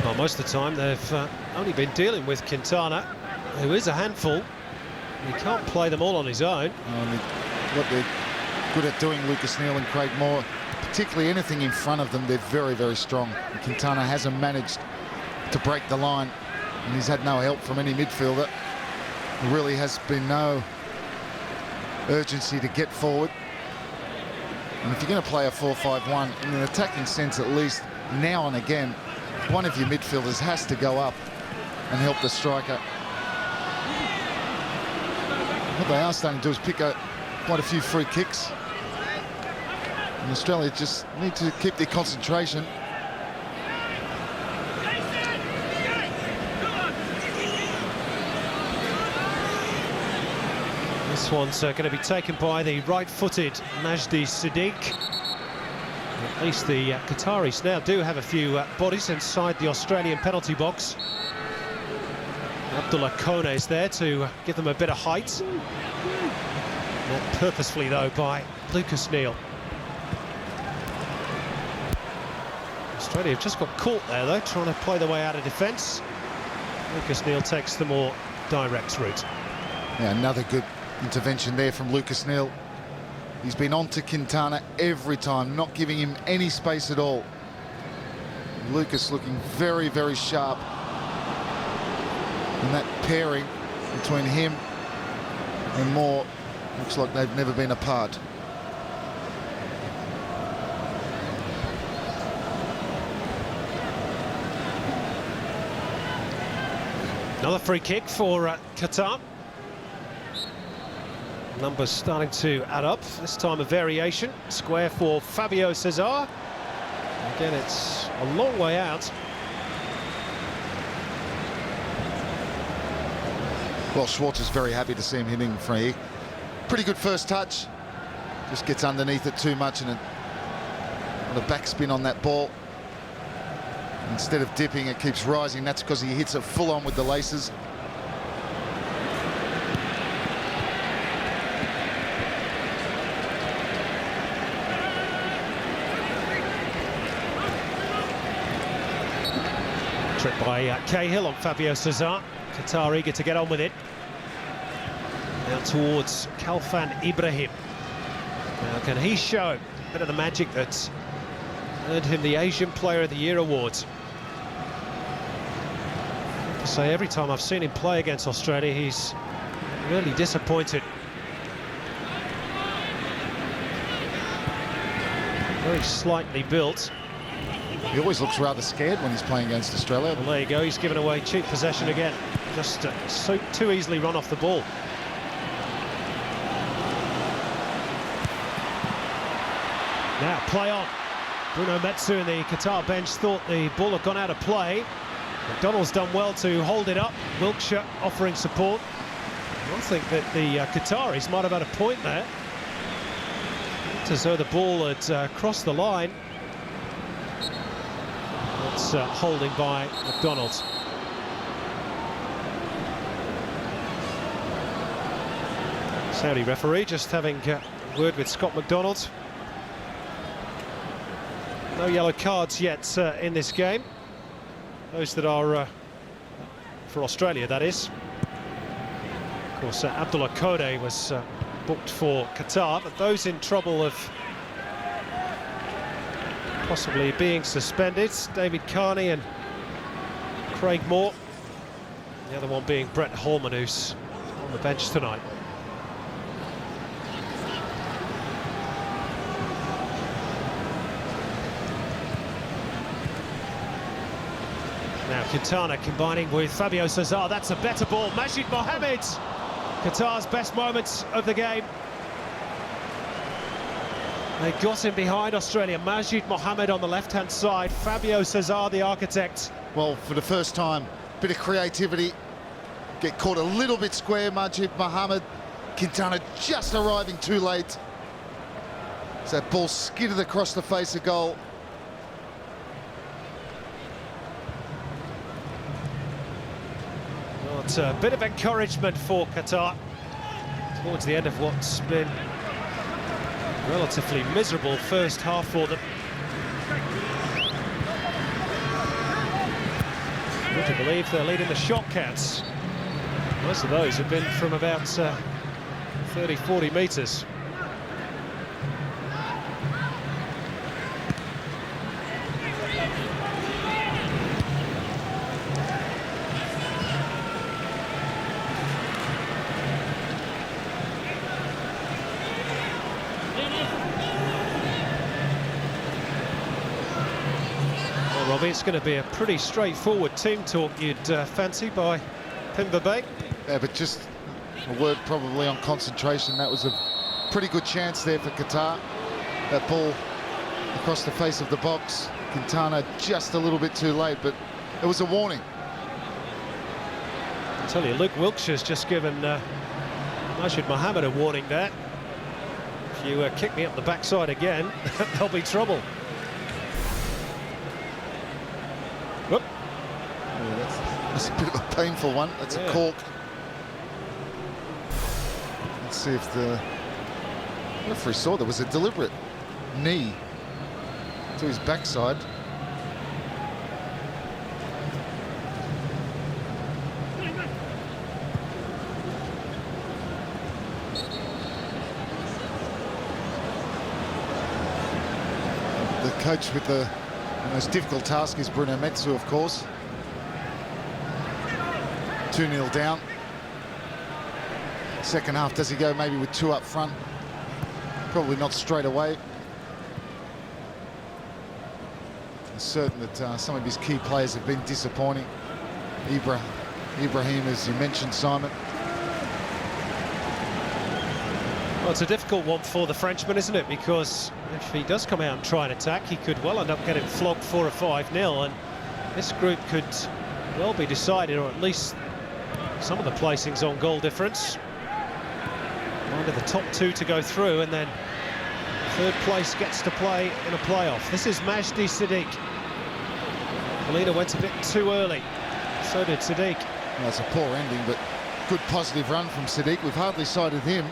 S1: Well, Most of the time they've only been dealing with Quintana, who is a handful. He can't play them all on his own.
S3: What they're good at doing, Lucas Neal and Craig Moore, particularly anything in front of them, they're very, very strong. And Quintana hasn't managed to break the line, and he's had no help from any midfielder. There really has been no urgency to get forward. And if you're going to play a 4-5-1, in an attacking sense at least, now and again, one of your midfielders has to go up and help the striker. What they are starting to do is pick up quite a few free kicks. And Australia just need to keep their concentration.
S1: This one's going to be taken by the right-footed Majdi Siddiq. At least the Qataris now do have a few bodies inside the Australian penalty box. Abdullah Kone is there to give them a bit of height. Not purposefully, though, by Lucas Neal. Australia have just got caught there, though, trying to play their way out of defence. Lucas Neal takes the more direct route.
S3: Yeah, another good intervention there from Lucas Neal. He's been on to Quintana every time, not giving him any space at all. Lucas looking very, very sharp. And that pairing between him and Moore looks like they've never been apart.
S1: Another free kick for Qatar. Numbers starting to add up. This time a variation. Square for Fabio Cesar. Again, it's a long way out.
S3: Well, Schwartz is very happy to see him hitting free. Pretty good first touch. Just gets underneath it too much and a backspin on that ball. Instead of dipping, it keeps rising. That's because he hits it full on with the laces.
S1: Trick by Cahill on Fabio Cesar. Qatar eager to get on with it. Now towards Khalfan Ibrahim. Now can he show a bit of the magic that's earned him the Asian Player of the Year award? I say every time I've seen him play against Australia, he's really disappointed. Very slightly built.
S3: He always looks rather scared when he's playing against Australia.
S1: Well, there you go, he's given away cheap possession again. Just so too easily run off the ball. Now, play on. Bruno Metsu in the Qatar bench thought the ball had gone out of play. McDonald's done well to hold it up. Wilkshire offering support. I think that the Qataris might have had a point there. It's as though the ball had crossed the line. It's holding by McDonald's. Saudi referee just having a word with Scott McDonald. No yellow cards yet in this game. Those that are for Australia, that is. Of course, Abdullah Kone was booked for Qatar, but those in trouble of possibly being suspended, David Carney and Craig Moore. The other one being Brett Holman, who's on the bench tonight. Now Quintana combining with Fabio Cesar. That's a better ball. Majid Mohammed, Qatar's best moments of the game. They got him behind Australia. Majid Mohammed on the left-hand side. Fabio Cesar, the architect.
S3: Well, for the first time, bit of creativity. Get caught a little bit square, Majid Mohammed. Quintana just arriving too late. So that ball skidded across the face of goal.
S1: Well, it's a bit of encouragement for Qatar towards the end of what's been relatively miserable first half for them. to believe they're leading the shot counts. Most of those have been from about 30, 40 metres. Robbie, it's going to be a pretty straightforward team talk you'd fancy by Pimba.
S3: Yeah, but just a word probably on concentration. That was a pretty good chance there for Qatar. That ball across the face of the box. Quintana just a little bit too late, but it was a warning.
S1: I tell you, Luke Wilkshire's just given Rashid Mohammed a warning there. If you kick me up the backside again, there'll be trouble. Whoop.
S3: Yeah, that's a bit of a painful one. That's a cork. Let's see if the referee saw there was a deliberate knee to his backside. The coach with the most difficult task is Bruno Metsu, of course. 2-0 down. Second half, does he go maybe with 2 up front? Probably not straight away. I'm certain that some of his key players have been disappointing. Ibrahim, as you mentioned, Simon.
S1: Well, it's a difficult one for the Frenchman, isn't it? Because if he does come out and try and attack, he could well end up getting flogged 4 or 5-0, and this group could well be decided, or at least some of the placings on goal difference. Under the top 2 to go through, and then third place gets to play in a playoff. This is Majdi Siddiq. Molina went a bit too early. So did Siddiq.
S3: Well, that's a poor ending, but good positive run from Siddiq. We've hardly cited him.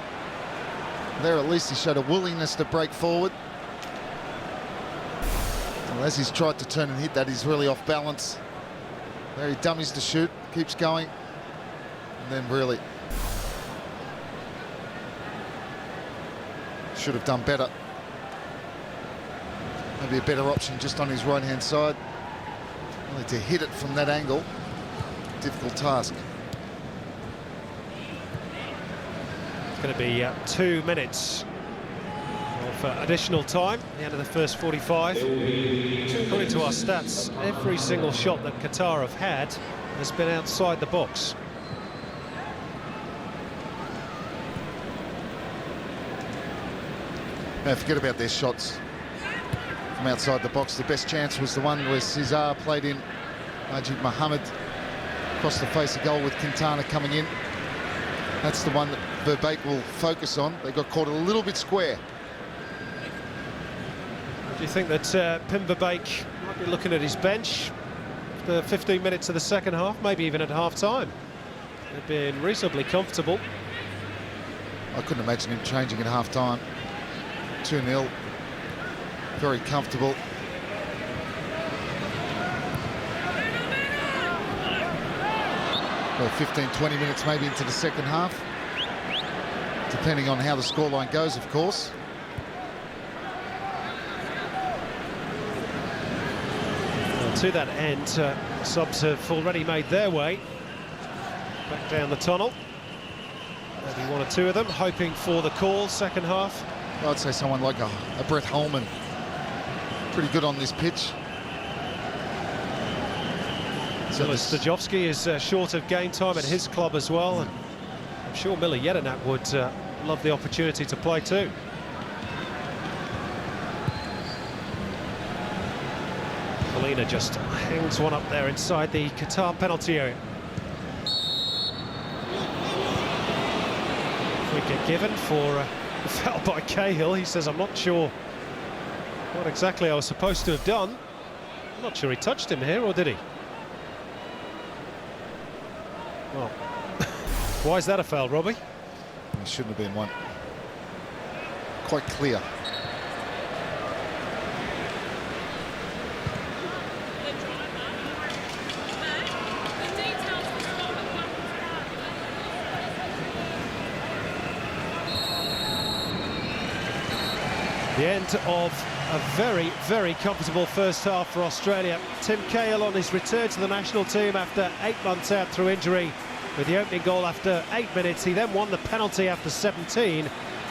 S3: There, at least he showed a willingness to break forward. Well, as he's tried to turn and hit that, he's really off balance. There he dummies to shoot, keeps going, and then really should have done better. Maybe a better option just on his right-hand side. Only to hit it from that angle, difficult task.
S1: It's going to be 2 minutes of additional time at the end of the first 45. According to our stats, every single shot that Qatar have had has been outside the box.
S3: Now, forget about their shots from outside the box. The best chance was the one where Cesar played in Rashid Mohammed across the face of goal with Quintana coming in. That's the one that Verbeek will focus on. They got caught a little bit square.
S1: Do you think that Pimba might be looking at his bench for 15 minutes of the second half, maybe even at half-time? They've been reasonably comfortable.
S3: I couldn't imagine him changing at half-time. 2-0, very comfortable. Well, 15-20 minutes maybe into the second half, depending on how the scoreline goes, of course.
S1: Well, to that end, subs have already made their way back down the tunnel. Maybe 1 or 2 of them hoping for the call second half.
S3: I'd say someone like a Brett Holman, pretty good on this pitch.
S1: So Stajovski is short of game time at his club as well, and I'm sure Miller Jedinak would love the opportunity to play too. Molina just hangs one up there inside the Qatar penalty area. Free kick given for the foul by Cahill. He says, I'm not sure what exactly I was supposed to have done. I'm not sure he touched him here, or did he? Well, why is that a foul, Robbie?
S3: It shouldn't have been one. Quite clear.
S1: The end of a very, very comfortable first half for Australia. Tim Cahill on his return to the national team after 8 months out through injury with the opening goal after 8 minutes. He then won the penalty after 17,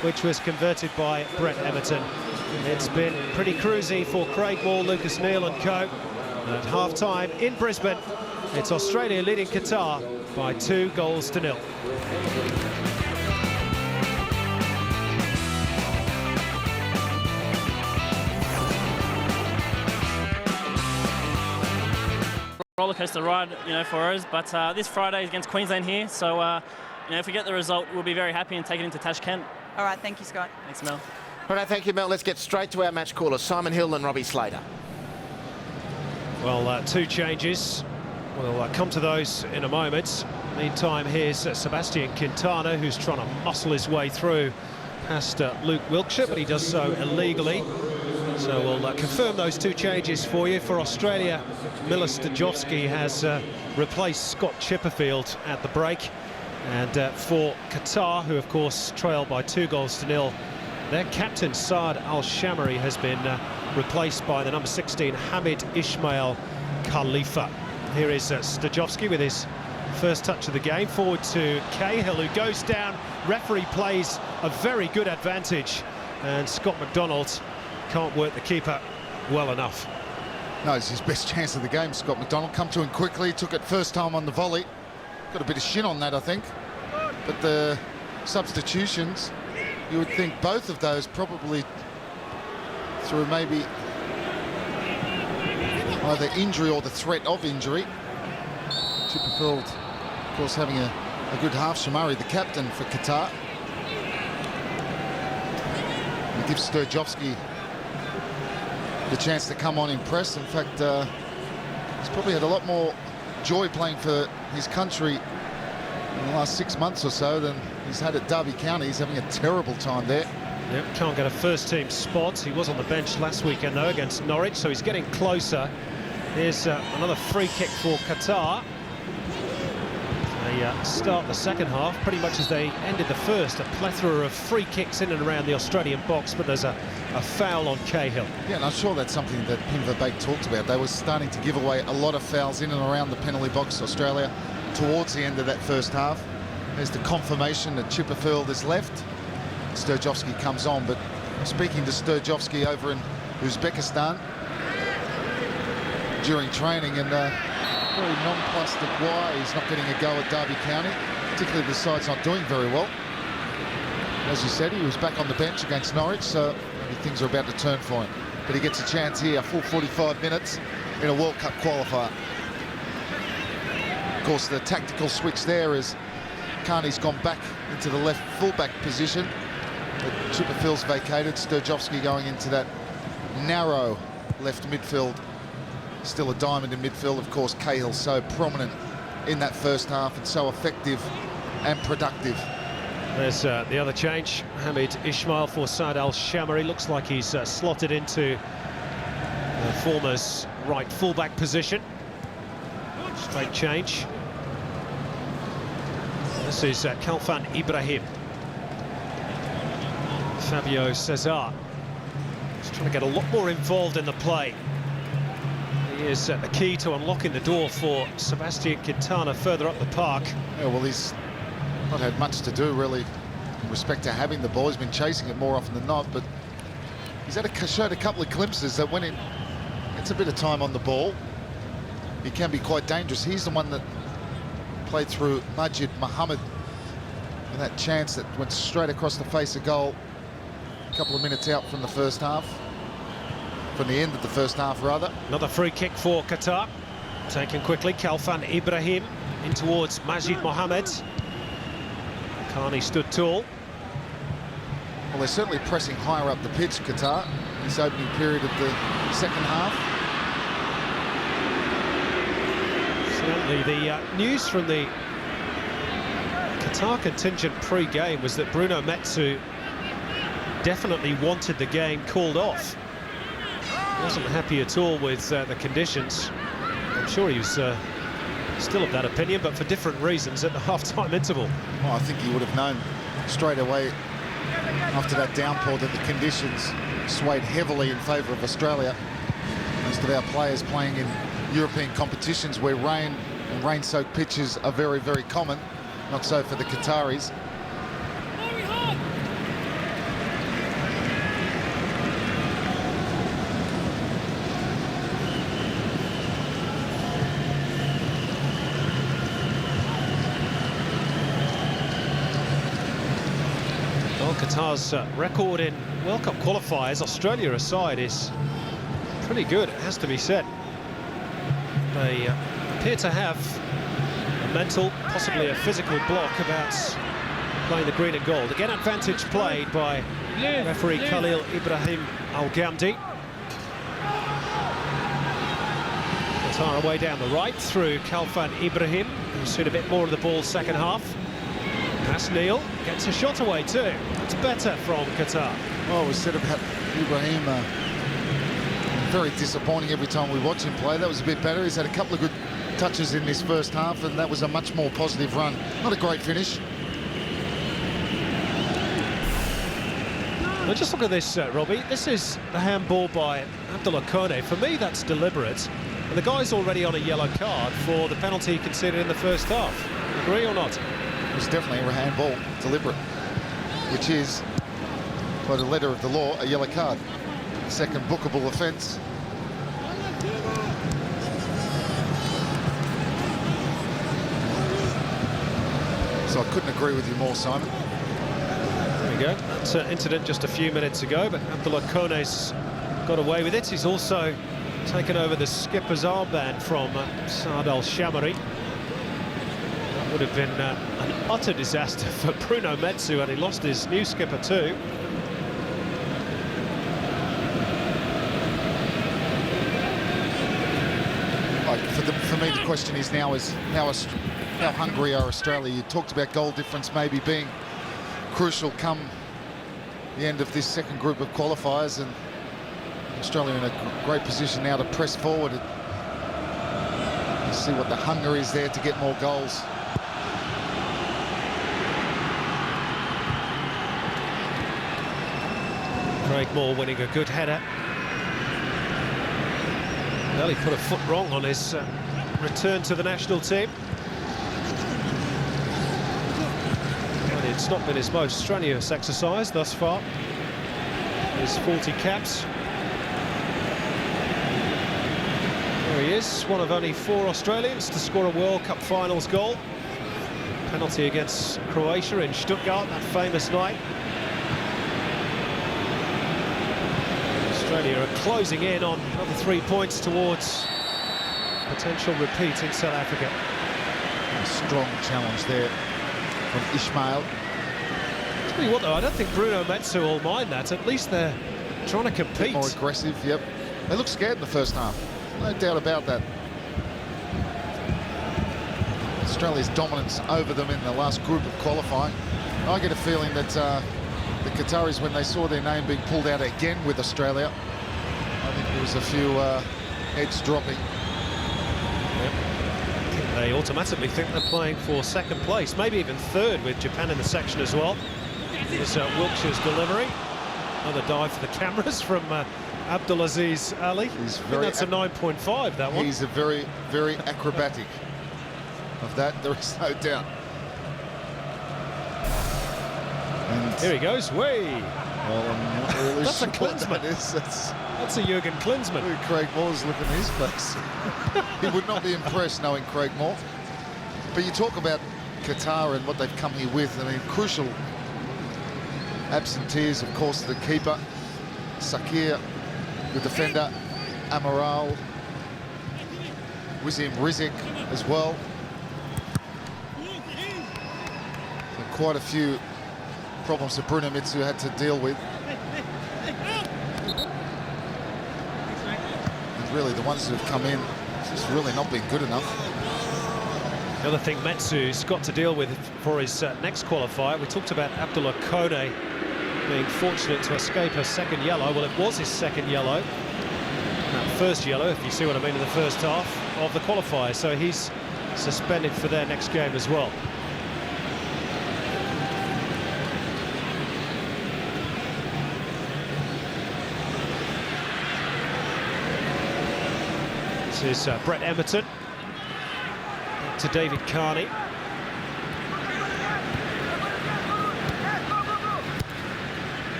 S1: which was converted by Brett Emerton. It's been pretty cruisy for Craig Moore, Lucas Neal and co. At half-time in Brisbane, it's Australia leading Qatar by 2-0.
S4: Rollercoaster ride, for us. But this Friday is against Queensland here, so if we get the result, we'll be very happy and take it into Tashkent.
S5: All right, thank you, Scott.
S4: Thanks, Mel.
S6: All right, thank you, Mel. Let's get straight to our match callers, Simon Hill and Robbie Slater.
S1: Well, 2 changes. We'll come to those in a moment. Meantime, here's Sebastian Quintana, who's trying to muscle his way through past Luke Wilkshire, but he does so illegally. So we'll confirm those 2 changes for you. For Australia, Miller Stojovski has replaced Scott Chipperfield at the break. And for Qatar, who of course trail by 2-0, their captain Saad Al-Shamari has been replaced by the number 16 Hamid Ismail Khalifa. Here is Stojovski with his first touch of the game, forward to Cahill, who goes down. Referee plays a very good advantage, and Scott McDonald can't work the keeper well enough.
S3: No, it's his best chance of the game. Scott McDonald come to him quickly, took it first time on the volley. Got a bit of shin on that, I think. But the substitutions, you would think both of those probably through maybe either injury or the threat of injury. Chipperfield, of course, having a good half. Shamari, the captain for Qatar. He gives Stojovski the chance to come on in press. In fact, he's probably had a lot more joy playing for his country in the last 6 months or so than he's had at Derby County. He's having a terrible time there.
S1: Yep, can't get a first-team spot. He was on the bench last weekend, though, against Norwich, so he's getting closer. Here's another free kick for Qatar. They start the second half pretty much as they ended the first. A plethora of free kicks in and around the Australian box, but there's a foul on Cahill.
S3: Yeah, and I'm sure that's something that Pim Verbeek talked about. They were starting to give away a lot of fouls in and around the penalty box, Australia, towards the end of that first half. There's the confirmation that Chipperfield is left. Stojovski comes on, but speaking to Stojovski over in Uzbekistan during training, and very nonplussed at why he's not getting a go at Derby County, particularly the side's not doing very well. As you said, he was back on the bench against Norwich, so maybe things are about to turn for him. But he gets a chance here, a full 45 minutes in a World Cup qualifier. Of course, the tactical switch there is Carney's gone back into the left fullback position. Chipperfield's vacated, Stojovski going into that narrow left midfield. Still a diamond in midfield. Of course, Cahill so prominent in that first half and so effective and productive.
S1: There's the other change. Hamid Ismail for Saad Al-Shamari. Looks like he's slotted into the former's right fullback position. Straight change. This is Khalfan Ibrahim. Fabio Cesar. He's trying to get a lot more involved in the play. He is the key to unlocking the door for Sebastian Quintana further up the park.
S3: Yeah, well, he's not had much to do, really, in respect to having the ball. He's been chasing it more often than not, but he's showed a couple of glimpses that when it gets a bit of time on the ball, he can be quite dangerous. He's the one that played through Majid Mohammed with that chance that went straight across the face of goal a couple of minutes out from the first half. From the end of the first half, rather.
S1: Another free kick for Qatar. Taken quickly, Khalfan Ibrahim in towards Majid Mohammed. Carney stood tall.
S3: Well, they're certainly pressing higher up the pitch, Qatar, in this opening period of the second half.
S1: Certainly the news from the Qatar contingent pre-game was that Bruno Metsu definitely wanted the game called off. Wasn't happy at all with the conditions. I'm sure he was still of that opinion, but for different reasons at the half-time interval.
S3: Well, I think he would have known straight away after that downpour that the conditions swayed heavily in favour of Australia. Most of our players playing in European competitions where rain and rain-soaked pitches are very, very common. Not so for the Qataris.
S1: Well, Qatar's record in World Cup qualifiers, Australia aside, is pretty good, it has to be said. They appear to have a mental, possibly a physical block about playing the green and gold. Again, advantage played by referee Khalil Ibrahim Al-Ghamdi. Qatar away down the right through Khalfan Ibrahim, who's seen a bit more of the ball second half. Pass Neil, gets a shot away too. It's better from Qatar.
S3: Well, we said about Ibrahim, very disappointing every time we watch him play. That was a bit better. He's had a couple of good touches in this first half, and that was a much more positive run. Not a great finish.
S1: Now just look at this, Robbie. This is a handball by Abdullah Kone. For me, that's deliberate. And the guy's already on a yellow card for the penalty conceded in the first half. Agree or not?
S3: It was definitely a handball, deliberate, which is, by the letter of the law, a yellow card. Second bookable offence. So I couldn't agree with you more, Simon.
S1: There we go. That's an incident just a few minutes ago, but Abdullah Kone's got away with it. He's also taken over the skipper's armband from Saad Al-Shamari. That would have been an utter disaster for Bruno Metsu, and he lost his new skipper too.
S3: For me, the question is now how hungry are Australia? You talked about goal difference maybe being crucial come the end of this second group of qualifiers, and Australia in a great position now to press forward and see what the hunger is there to get more goals.
S1: Craig Moore winning a good header. Well, he put a foot wrong on his return to the national team. And it's not been his most strenuous exercise thus far. His 40 caps. There he is, one of only 4 Australians to score a World Cup finals goal. Penalty against Croatia in Stuttgart, that famous night. Australia are closing in on another 3 points towards potential repeat in South Africa.
S3: A strong challenge there from Ismail.
S1: Tell you what though, I don't think Bruno Metsu will mind that. At least they're trying to compete.
S3: More aggressive, yep. They look scared in the first half, no doubt about that. Australia's dominance over them in the last group of qualifying. I get a feeling that the Qataris, when they saw their name being pulled out again with Australia, I think there was a few heads dropping.
S1: Yep. They automatically think they're playing for second place, maybe even third with Japan in the section as well. Here's Wilkshire's delivery. Another dive for the cameras from Abdulaziz Ali.
S3: He's
S1: I think that's a 9.5, that one.
S3: He's a very, very acrobatic. Of that, there is no doubt. And
S1: here he goes, way.
S3: Well, I'm not really
S1: That's
S3: sure
S1: a Klinsmann.
S3: what that is.
S1: That's a Jurgen Klinsmann.
S3: Craig Moore's looking at his place. He would not be impressed knowing Craig Moore. But you talk about Qatar and what they've come here with. I mean, crucial absentees, of course, the keeper, Sakir, the defender, Amaral, Wizim Rizik as well. So quite a few problems that Bruno Metsu had to deal with. And really, the ones who have come in, it's just really not been good enough.
S1: The other thing Metsu's got to deal with for his next qualifier, we talked about Abdullah Kone being fortunate to escape a second yellow. Well, it was his second yellow. That first yellow, if you see what I mean, in the first half of the qualifier. So he's suspended for their next game as well. This is Brett Emerton. Back to David Carney.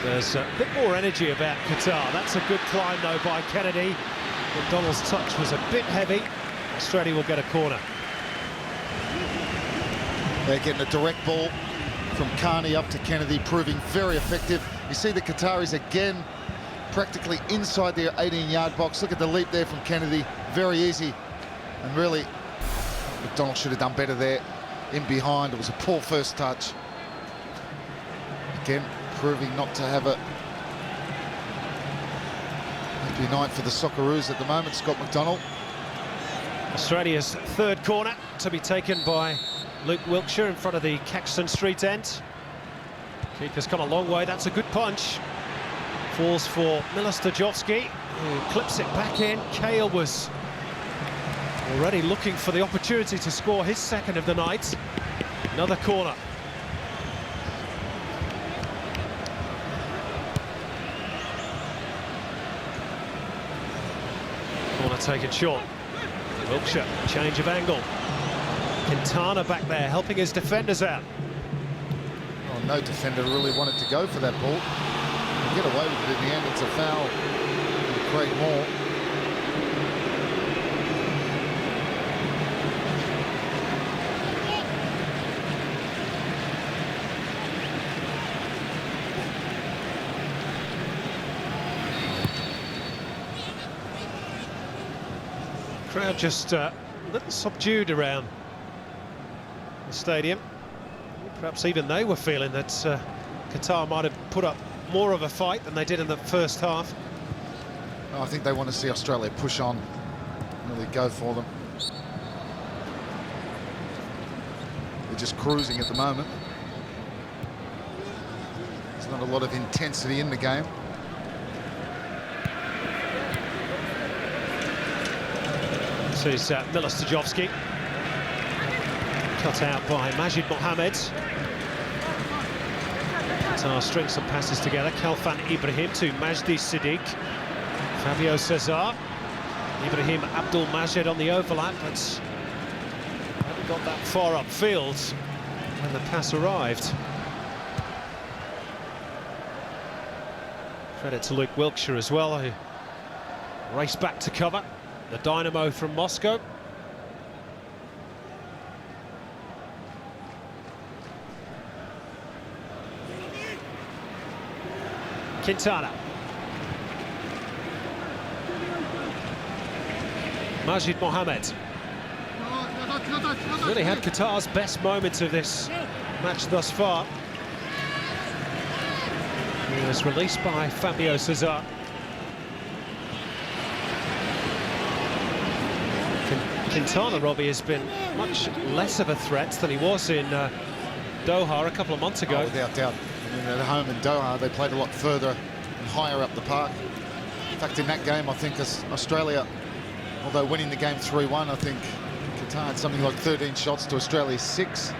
S1: There's a bit more energy about Qatar. That's a good climb, though, by Kennedy. McDonald's touch was a bit heavy. Australia will get a corner.
S3: They're getting a direct ball from Carney up to Kennedy, proving very effective. You see the Qataris again practically inside their 18-yard box. Look at the leap there from Kennedy. Very easy. And really, McDonald should have done better there. In behind, it was a poor first touch. Again, proving not to have a happy night for the Socceroos at the moment, Scott McDonald.
S1: Australia's third corner to be taken by Luke Wilkshire in front of the Caxton Street end. Keeper's come a long way. That's a good punch. Falls for Miller-Stajovski, who clips it back in. Kale was already looking for the opportunity to score his second of the night. Another corner. Corner taken short. Wilkshire, change of angle. Quintana back there, helping his defenders out.
S3: Oh, no defender really wanted to go for that ball. He'll get away with it in the end. It's a foul for Craig Moore.
S1: Crowd just a little subdued around the stadium. Perhaps even they were feeling that Qatar might have put up more of a fight than they did in the first half.
S3: I think they want to see Australia push on, really go for them. They're just cruising at the moment. There's not a lot of intensity in the game.
S1: This is Miller-Stajovski. Cut out by Majid Mohammed. Qatar string some passes together. Khalfan Ibrahim to Majdi Siddiq. Fabio Cesar. Ibrahim Abdul Majid on the overlap, but hadn't got that far upfield when the pass arrived. Credit to Luke Wilkshire as well, who raced back to cover. The dynamo from Moscow. Quintana. Majid Mohammed. Really had Qatar's best moments of this match thus far. He was released by Fabio Cesar. Quintana, Robbie, has been much less of a threat than he was in Doha a couple of months ago.
S3: Oh, without doubt. I mean, at home in Doha, they played a lot further and higher up the park. In fact, in that game, I think Australia, although winning the game 3-1, I think Qatar had something like 13 shots to Australia's 6.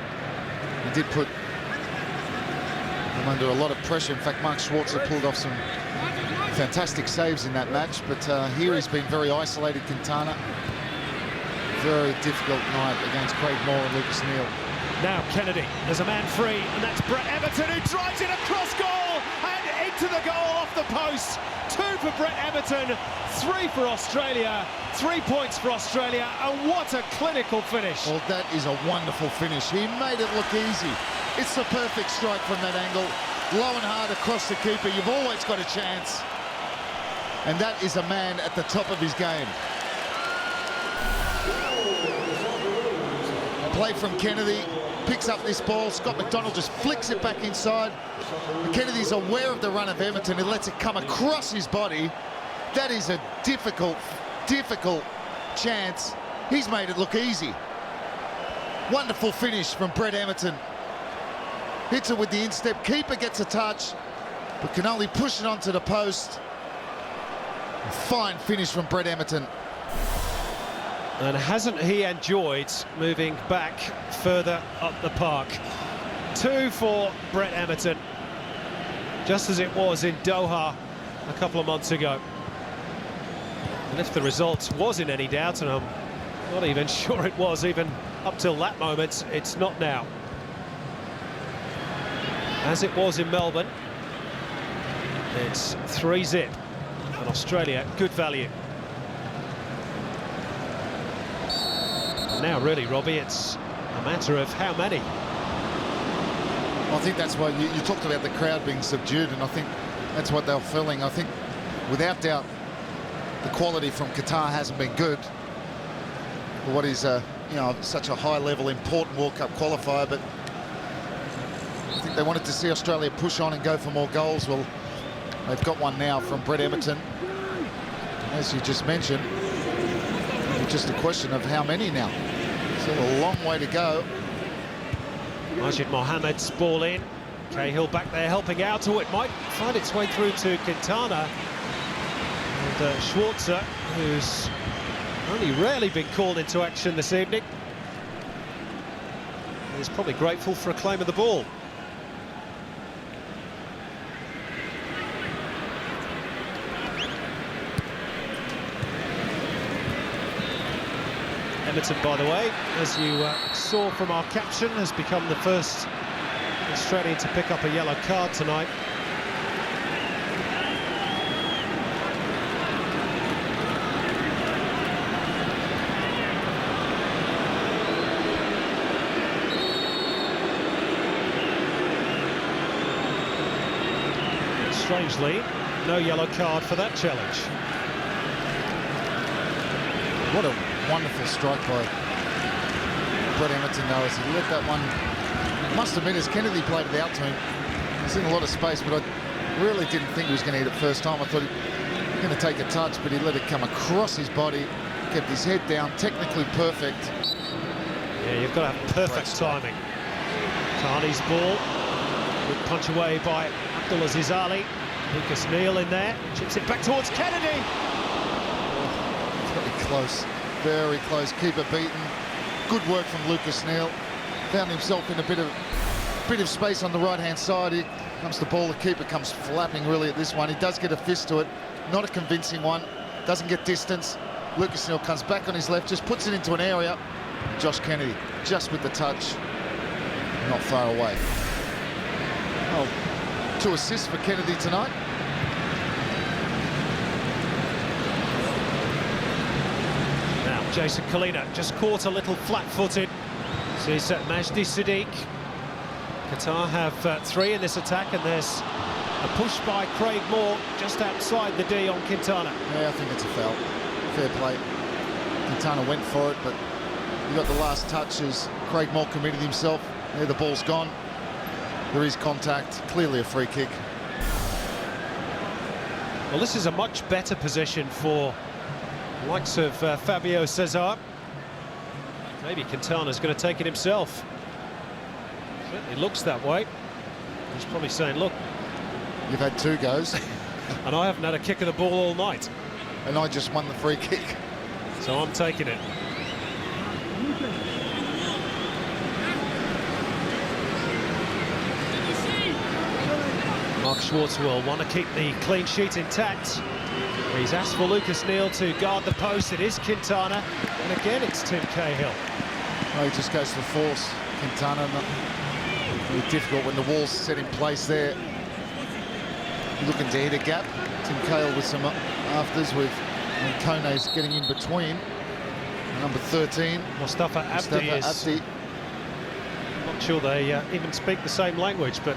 S3: He did put them under a lot of pressure. In fact, Mark Schwarzer pulled off some fantastic saves in that match, but here he's been very isolated, Quintana. Very difficult night against Craig Moore and Lucas Neal.
S1: Now Kennedy, there's a man free, and that's Brett Emerton, who drives it across goal and into the goal off the post. 2 for Brett Emerton, 3 for Australia, 3 points for Australia, and what a clinical finish.
S3: Well, that is a wonderful finish. He made it look easy. It's the perfect strike from that angle. Low and hard across the keeper. You've always got a chance. And that is a man at the top of his game. Play from Kennedy, picks up this ball. Scott McDonald just flicks it back inside. Kennedy's aware of the run of Emerton. He lets it come across his body. That is a difficult chance. He's made it look easy. Wonderful finish from Brett Emerton. Hits it with the instep. Keeper gets a touch, but can only push it onto the post. A fine finish from Brett Emerton.
S1: And hasn't he enjoyed moving back further up the park? 2 for Brett Emerton, just as it was in Doha a couple of months ago. And if the result was in any doubt, and I'm not even sure it was even up till that moment, it's not now. As it was in Melbourne, it's 3-0, and Australia, good value. And now, really, Robbie, it's a matter of how many.
S3: I think that's why you talked about the crowd being subdued, and I think that's what they're feeling. I think, without doubt, the quality from Qatar hasn't been good for what is, you know, such a high-level, important World Cup qualifier. But I think they wanted to see Australia push on and go for more goals. Well, they've got one now from Brett Emerton. As you just mentioned, it's just a question of how many now. Still a long way to go.
S1: Majid Mohammed's ball in. Cahill back there helping out. Oh, it might find its way through to Quintana. And Schwarzer, who's only rarely been called into action this evening, is probably grateful for a claim of the ball. Emerton, by the way, as you saw from our caption, has become the first Australian to pick up a yellow card tonight. Strangely, no yellow card for that challenge.
S3: What a wonderful strike by Brett Emerton, though, as he let that one. Must admit, as Kennedy played it out to him, he's in a lot of space, but I really didn't think he was going to hit it first time. I thought he was going to take a touch, but he let it come across his body, kept his head down, technically perfect.
S1: Yeah, you've got to have perfect timing. Carney's ball, good punch away by Abdulaziz Ali. Lucas Neal in there, chips it back towards Kennedy.
S3: Very close, very close. Keeper beaten. Good work from Lucas Neal. Found himself in a bit of space on the right-hand side. Here comes the ball. The keeper comes flapping really at this one. He does get a fist to it. Not a convincing one. Doesn't get distance. Lucas Neal comes back on his left, just puts it into an area. Josh Kennedy, just with the touch, not far away. Oh, 2 assists for Kennedy tonight.
S1: Now, Jason Kalina just caught a little flat-footed. Sees Majdi Siddiq. Qatar have 3 in this attack, and there's a push by Craig Moore just outside the D on Quintana.
S3: Yeah, I think it's a foul. Fair play. Quintana went for it, but you got the last touch as Craig Moore committed himself. There, the ball's gone. There is contact. Clearly a free kick.
S1: Well, this is a much better position for the likes of Fabio Cesar. Maybe Quintana's going to take it himself. Certainly looks that way. He's probably saying, look,
S3: You've had 2 goes.
S1: and I haven't had a kick of the ball all night.
S3: And I just won the free kick.
S1: So I'm taking it. Mark Schwarzer will want to keep the clean sheet intact. He's asked for Lucas Neal to guard the post. It is Quintana. And again, it's Tim Cahill.
S3: Oh, he just goes for force. Quintana, not really difficult when the wall's set in place there. Looking to hit a gap. Tim Cahill with some afters with Kone's getting in between. Number 13.
S1: Mustafa Abdi is... Not sure they even speak the same language, but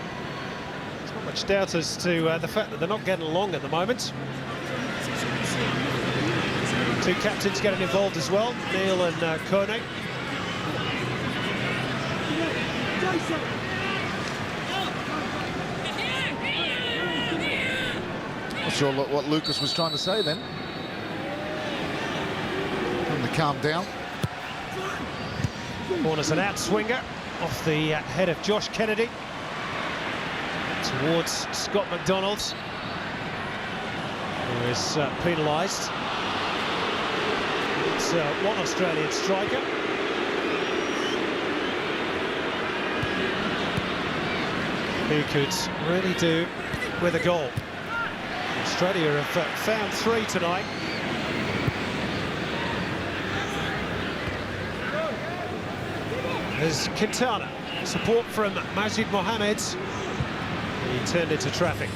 S1: there's not much doubt as to the fact that they're not getting along at the moment. 2 captains getting involved as well, Neal and Kone.
S3: Not sure what Lucas was trying to say then. Trying to calm down.
S1: Corner's an out-swinger off the head of Josh Kennedy towards Scott McDonald, who is penalised. It's one Australian striker. Who could really do with a goal. Australia have found 3 tonight. as Quintana. Support from Majid Mohammed. He turned into traffic.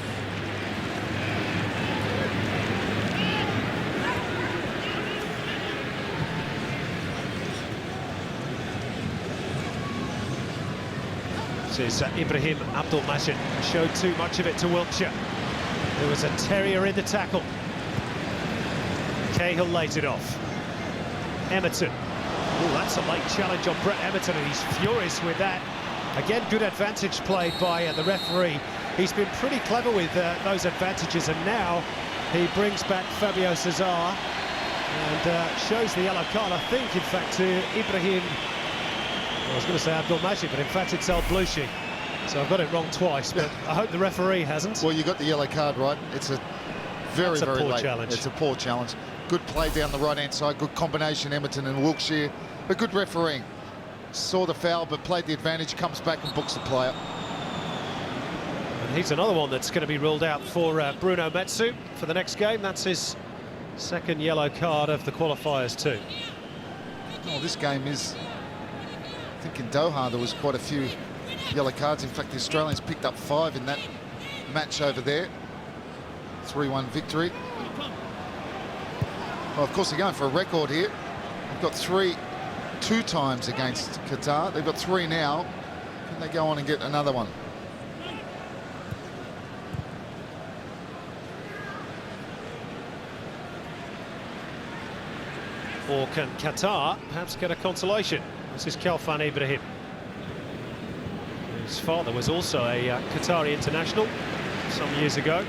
S1: This is Ibrahim Abdul Majid. Showed too much of it to Wiltshire. There was a terrier in the tackle. Cahill laid it off. Emerton. Oh, that's a late challenge on Brett Emerton, and he's furious with that. Again, good advantage played by the referee. He's been pretty clever with those advantages, and now he brings back Fabio Cesar and shows the yellow card, I think, in fact, to Ibrahim. I was going to say Abdul Majid, but in fact it's Al Blushi. So I've got it wrong twice, but I hope the referee hasn't.
S3: Well, you got the yellow card right. It's a very
S1: poor
S3: late
S1: challenge.
S3: It's a poor challenge. Good play down the right-hand side, good combination, Emerton and Wiltshire. But good refereeing. Saw the foul, but played the advantage, comes back and books the player.
S1: And he's another one that's going to be ruled out for Bruno Metsu for the next game. That's his second yellow card of the qualifiers too.
S3: Oh, this game is... I think in Doha there was quite a few yellow cards. In fact, the Australians picked up 5 in that match over there. 3-1 victory. Well, of course, they're going for a record here. They've got 2 times against Qatar. They've got 3 now. Can they go on and get another one?
S1: Or can Qatar perhaps get a consolation? This is Khalfan Ibrahim. His father was also a Qatari international some years ago.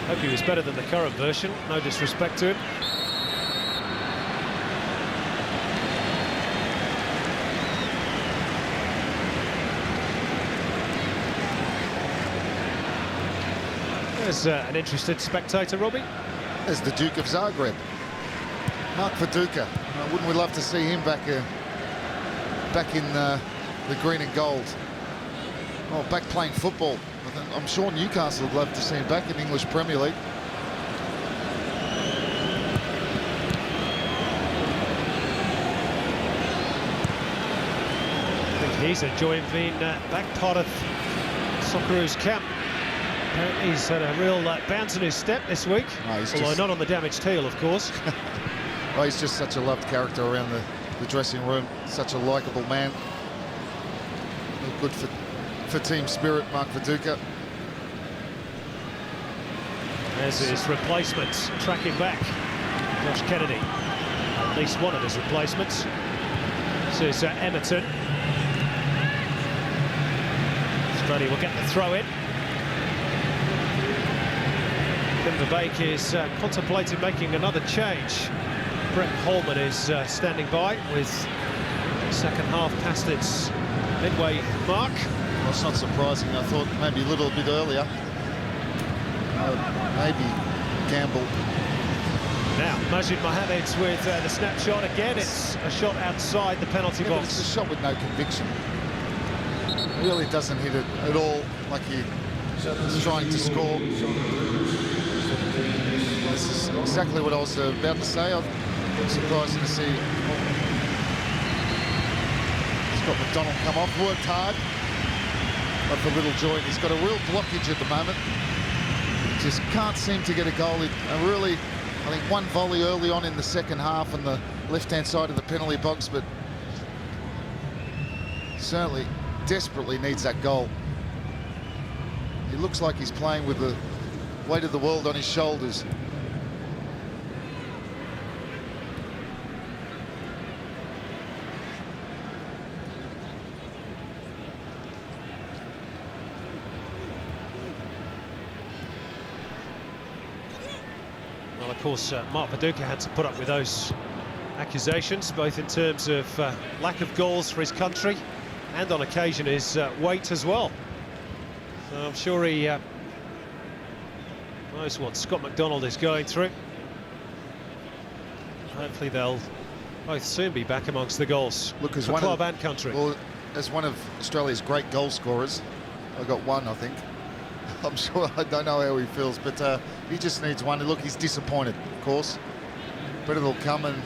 S1: Hope he was better than the current version, no disrespect to him. There's an interested spectator, Robbie.
S3: There's the Duke of Zagreb, Mark Viduka. Wouldn't we love to see him back in the green and gold? Oh, back playing football. I'm sure Newcastle would love to see him back in the English Premier League.
S1: I think he's enjoying being back part of Socceroos camp. Apparently he's had a real bounce in his step this week, although not on the damaged heel, of course.
S3: Oh, he's just such a loved character around the dressing room, such a likeable man. Good for team spirit, Mark Viduka.
S1: There's his replacements tracking back. Josh Kennedy, at least one of his replacements. This is Emerton. Australia will get the throw in. Kim Verbeek is contemplating making another change. Brett Holman is standing by with the second half past its midway mark.
S3: Well, it's not surprising. I thought maybe a little bit earlier. Maybe Gamble.
S1: Now, Majid Mohammed's with the snapshot again. It's a shot outside the penalty
S3: Yeah, but
S1: box.
S3: it's a shot with no conviction. It really doesn't hit it at all like he's trying to score. This is exactly what I was about to say. I'm surprised to see Scott McDonald come off. Worked hard, but for little joy. He's got a real blockage at the moment. Just can't seem to get a goal. Really, I think one volley early on in the second half on the left-hand side of the penalty box, but certainly desperately needs that goal. He looks like he's playing with the weight of the world on his shoulders.
S1: Well, of course, Mark Viduka had to put up with those accusations, both in terms of lack of goals for his country and on occasion his weight as well. So I'm sure he knows what Scott McDonald is going through. Hopefully they'll both soon be back amongst the goals for club and country.
S3: Well, as one of Australia's great goal scorers, I got one, I think. I'm sure, I don't know how he feels, but he just needs one. Look, he's disappointed, of course, but it'll come, and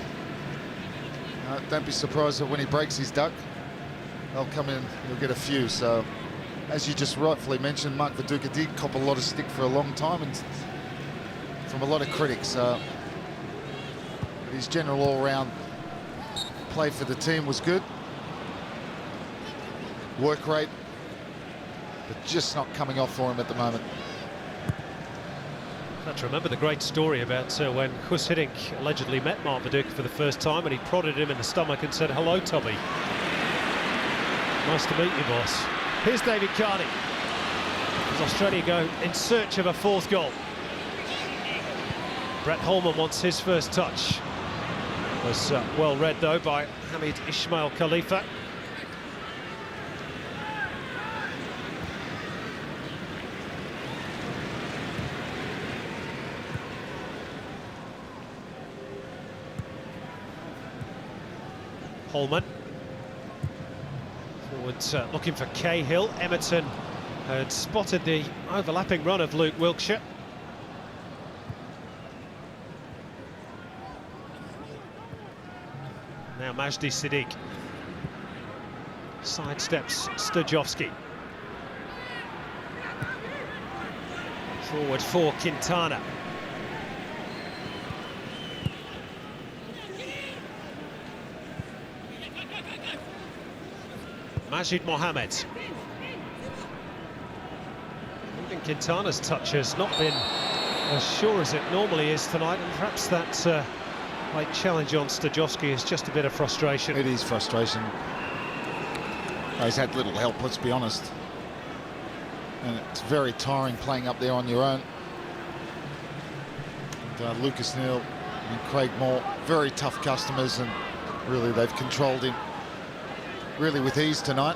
S3: Don't be surprised that when he breaks his duck, they'll come in, he'll get a few. So, as you just rightfully mentioned, Mark Viduka did cop a lot of stick for a long time and from a lot of critics. But his general all-round play for the team was good. Work rate, but just not coming off for him at the moment.
S1: I have to remember the great story about when Chris Hiddink allegedly met Mark Viduka for the first time and he prodded him in the stomach and said, "Hello, Tommy. Nice to meet you, boss." Here's David Carney as Australia go in search of a fourth goal. Brett Holman wants his first touch. Was well read, though, by Hamid Ismail Khalifa. Holman. Forwards looking for Cahill. Emerton had spotted the overlapping run of Luke Wilkshire. Now Majdi Siddiq. Sidesteps Stojovski. Forward for Quintana. Majid Mohammed. Even Quintana's touch has not been as sure as it normally is tonight, and perhaps that late challenge on Stojovski is just a bit of frustration.
S3: It is frustration. He's had little help, let's be honest. And it's very tiring playing up there on your own. And, Lucas Neal and Craig Moore, very tough customers, and really they've controlled him really with ease tonight.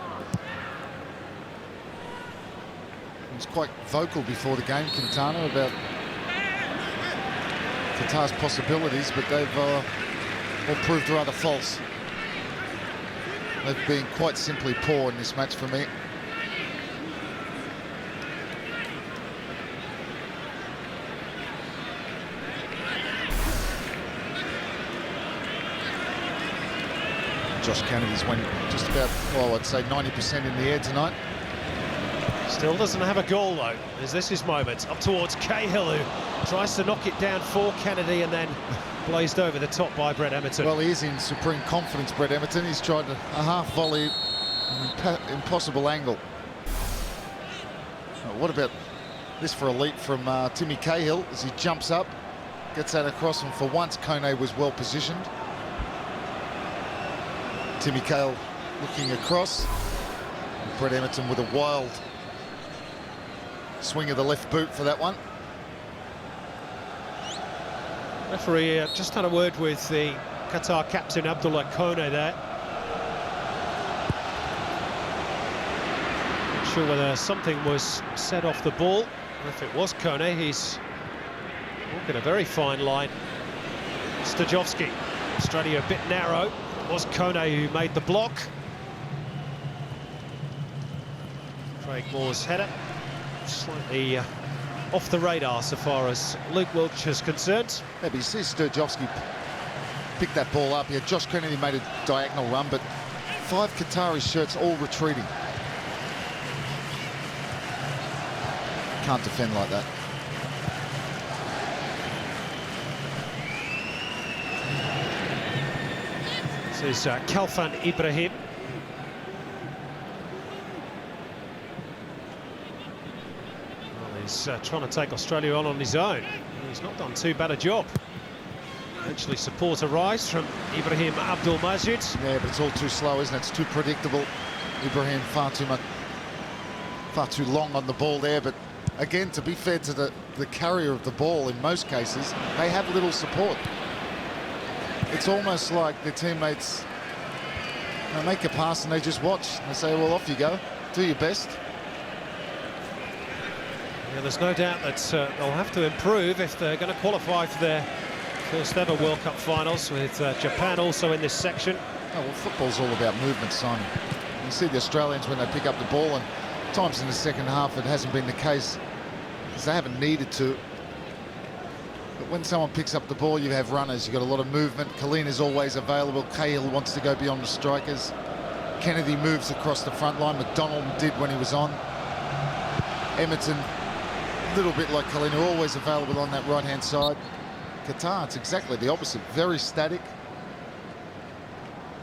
S3: He was quite vocal before the game, Quintana, about Qatar's possibilities, but they've all proved rather false. They've been quite simply poor in this match for me. Josh Kennedy's went just about, well, I'd say 90% in the air tonight.
S1: Still doesn't have a goal, though. Is this his moment? Up towards Cahill, who tries to knock it down for Kennedy and then blazed over the top by Brett Emerton.
S3: Well, he is in supreme confidence, Brett Emerton. He's tried a half volley, impossible angle. What about this for a leap from Timmy Cahill as he jumps up, gets that across, and for once Kone was well positioned. Timmy Cahill looking across. Brett Emerton with a wild swing of the left boot for that one.
S1: Referee just had a word with the Qatar captain Abdullah Kone there. Not sure whether something was said off the ball. If it was Kone, he's walking a very fine line. Stojovski, Australia a bit narrow. It was Kone who made the block. Craig Moore's header, slightly off the radar so far as Luke Wilkshire's concerned.
S3: Maybe you see Stojovski pick that ball up here. Josh Kennedy made a diagonal run, but 5 Qatari shirts all retreating. Can't defend like that.
S1: This is Kalfan Ibrahim. Well, he's trying to take Australia on his own. He's not done too bad a job. Eventually support a rise from Ibrahim Abdul Majid.
S3: Yeah, but it's all too slow, isn't it? It's too predictable. Ibrahim far too long on the ball there, but again, to be fair to the carrier of the ball, in most cases, they have little support. It's almost like their teammates make a pass and they just watch. They say, well, off you go, do your best.
S1: Yeah, there's no doubt that they'll have to improve if they're going to qualify for their first ever World Cup finals, with Japan also in this section.
S3: Oh, well, football's all about movement, Simon. You see the Australians when they pick up the ball, and times in the second half it hasn't been the case because they haven't needed to. But when someone picks up the ball, you have runners. You've got a lot of movement. Colleen is always available. Cahill wants to go beyond the strikers. Kennedy moves across the front line. McDonald did when he was on. Emerton, a little bit like Colleen, are always available on that right-hand side. Qatar, it's exactly the opposite. Very static.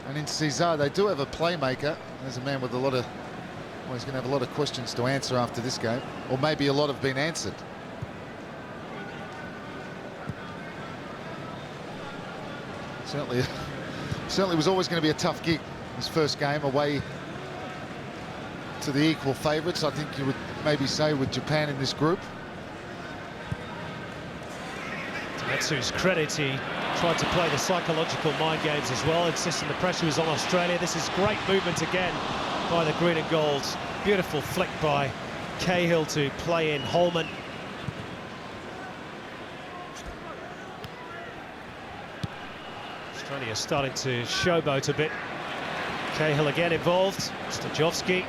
S3: And in Cesar, they do have a playmaker. There's a man with a lot of... Well, he's going to have a lot of questions to answer after this game. Or maybe a lot have been answered. Certainly was always going to be a tough gig. His first game away to the equal favourites, I think you would maybe say, with Japan in this group.
S1: To Metsu's credit, he tried to play the psychological mind games as well, insisting the pressure was on Australia. This is great movement again by the green and gold. Beautiful flick by Cahill to play in Holman. Australia starting to showboat a bit. Cahill again involved. Stajovski.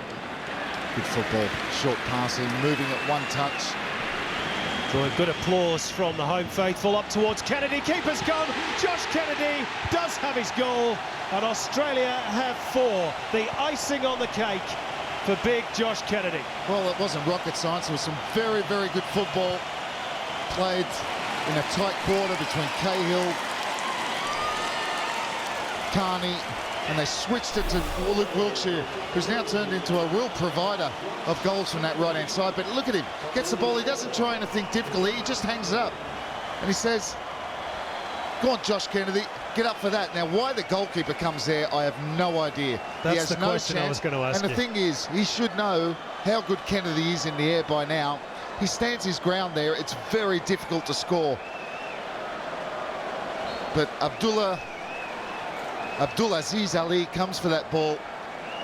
S3: Good football, short passing, moving at one touch.
S1: Drawing good applause from the home faithful. Up towards Kennedy, keeper's gone. Josh Kennedy does have his goal, and Australia have 4. The icing on the cake for big Josh Kennedy.
S3: Well, it wasn't rocket science. It was some very, very good football played in a tight quarter between Cahill, Carney, and they switched it to Luke Wiltshire, who's now turned into a real provider of goals from that right-hand side. But look at him, gets the ball, he doesn't try anything difficultly, he just hangs it up. And he says, go on, Josh Kennedy, get up for that. Now, why the goalkeeper comes there, I have no idea.
S1: That's
S3: he has
S1: the
S3: no
S1: question
S3: chance.
S1: I was going to ask
S3: and the thing is, he should know how good Kennedy is in the air by now. He stands his ground there, it's very difficult to score. But Abdulaziz Ali comes for that ball,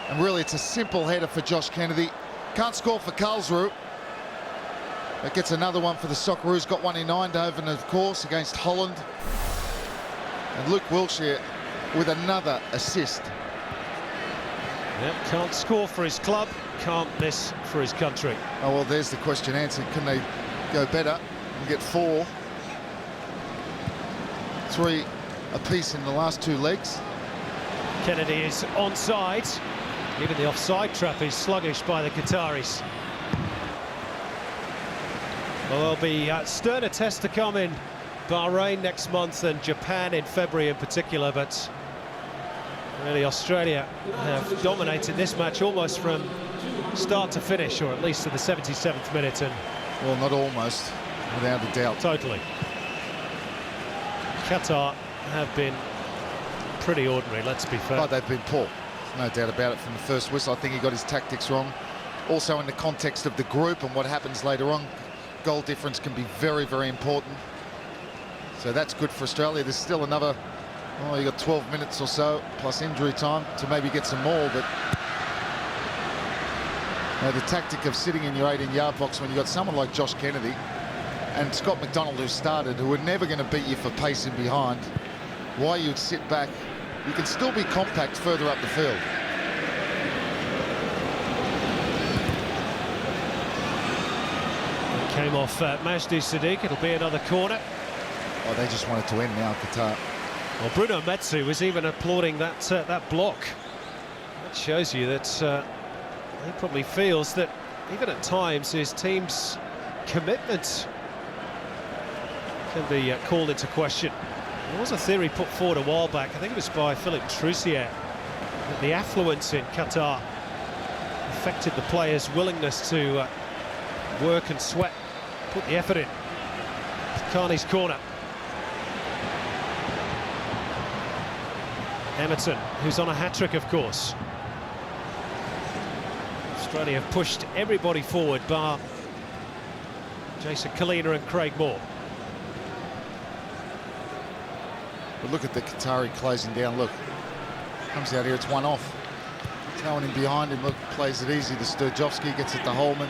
S3: and really it's a simple header for Josh Kennedy. Can't score for Karlsruhe. That gets another one for the Socceroos. Got one in Eindhoven, of course, against Holland. And Luke Wiltshire with another assist.
S1: Yep, can't score for his club, can't miss for his country.
S3: Oh, well, there's the question answered. Can they go better and get 4? 3 apiece in the last 2 legs.
S1: Kennedy is onside. Even the offside trap is sluggish by the Qataris. Well, there'll be sterner tests to come in Bahrain next month and Japan in February in particular, but really Australia have dominated this match almost from start to finish, or at least to the 77th minute. And
S3: well, not almost, without a doubt.
S1: Totally. Qatar have been pretty ordinary, let's be fair.
S3: Oh, they've been poor, no doubt about it, from the first whistle. I think he got his tactics wrong. Also in the context of the group and what happens later on, goal difference can be very, very important. So that's good for Australia. There's still another, oh, you got 12 minutes or so, plus injury time to maybe get some more, but the tactic of sitting in your 18-yard box when you've got someone like Josh Kennedy and Scott McDonald, who started, who were never going to beat you for pace in behind, why you'd sit back. You can still be compact further up the field.
S1: It came off Majdi Sadiq. It'll be another corner.
S3: Oh, they just want it to end now, Qatar.
S1: Well, Bruno Metsu was even applauding that that block. That shows you that he probably feels that even at times his team's commitment can be called into question. There was a theory put forward a while back, I think it was by Philippe Troussier, that the affluence in Qatar affected the players' willingness to work and sweat, put the effort in. Carney's corner. Emerton, who's on a hat-trick, of course. Australia have pushed everybody forward, bar Jason Kalina and Craig Moore.
S3: But look at the Qatari closing down. Look, comes out here, it's one off. There's no one in behind him. Look, plays it easy. The Stajovski gets it to Holman.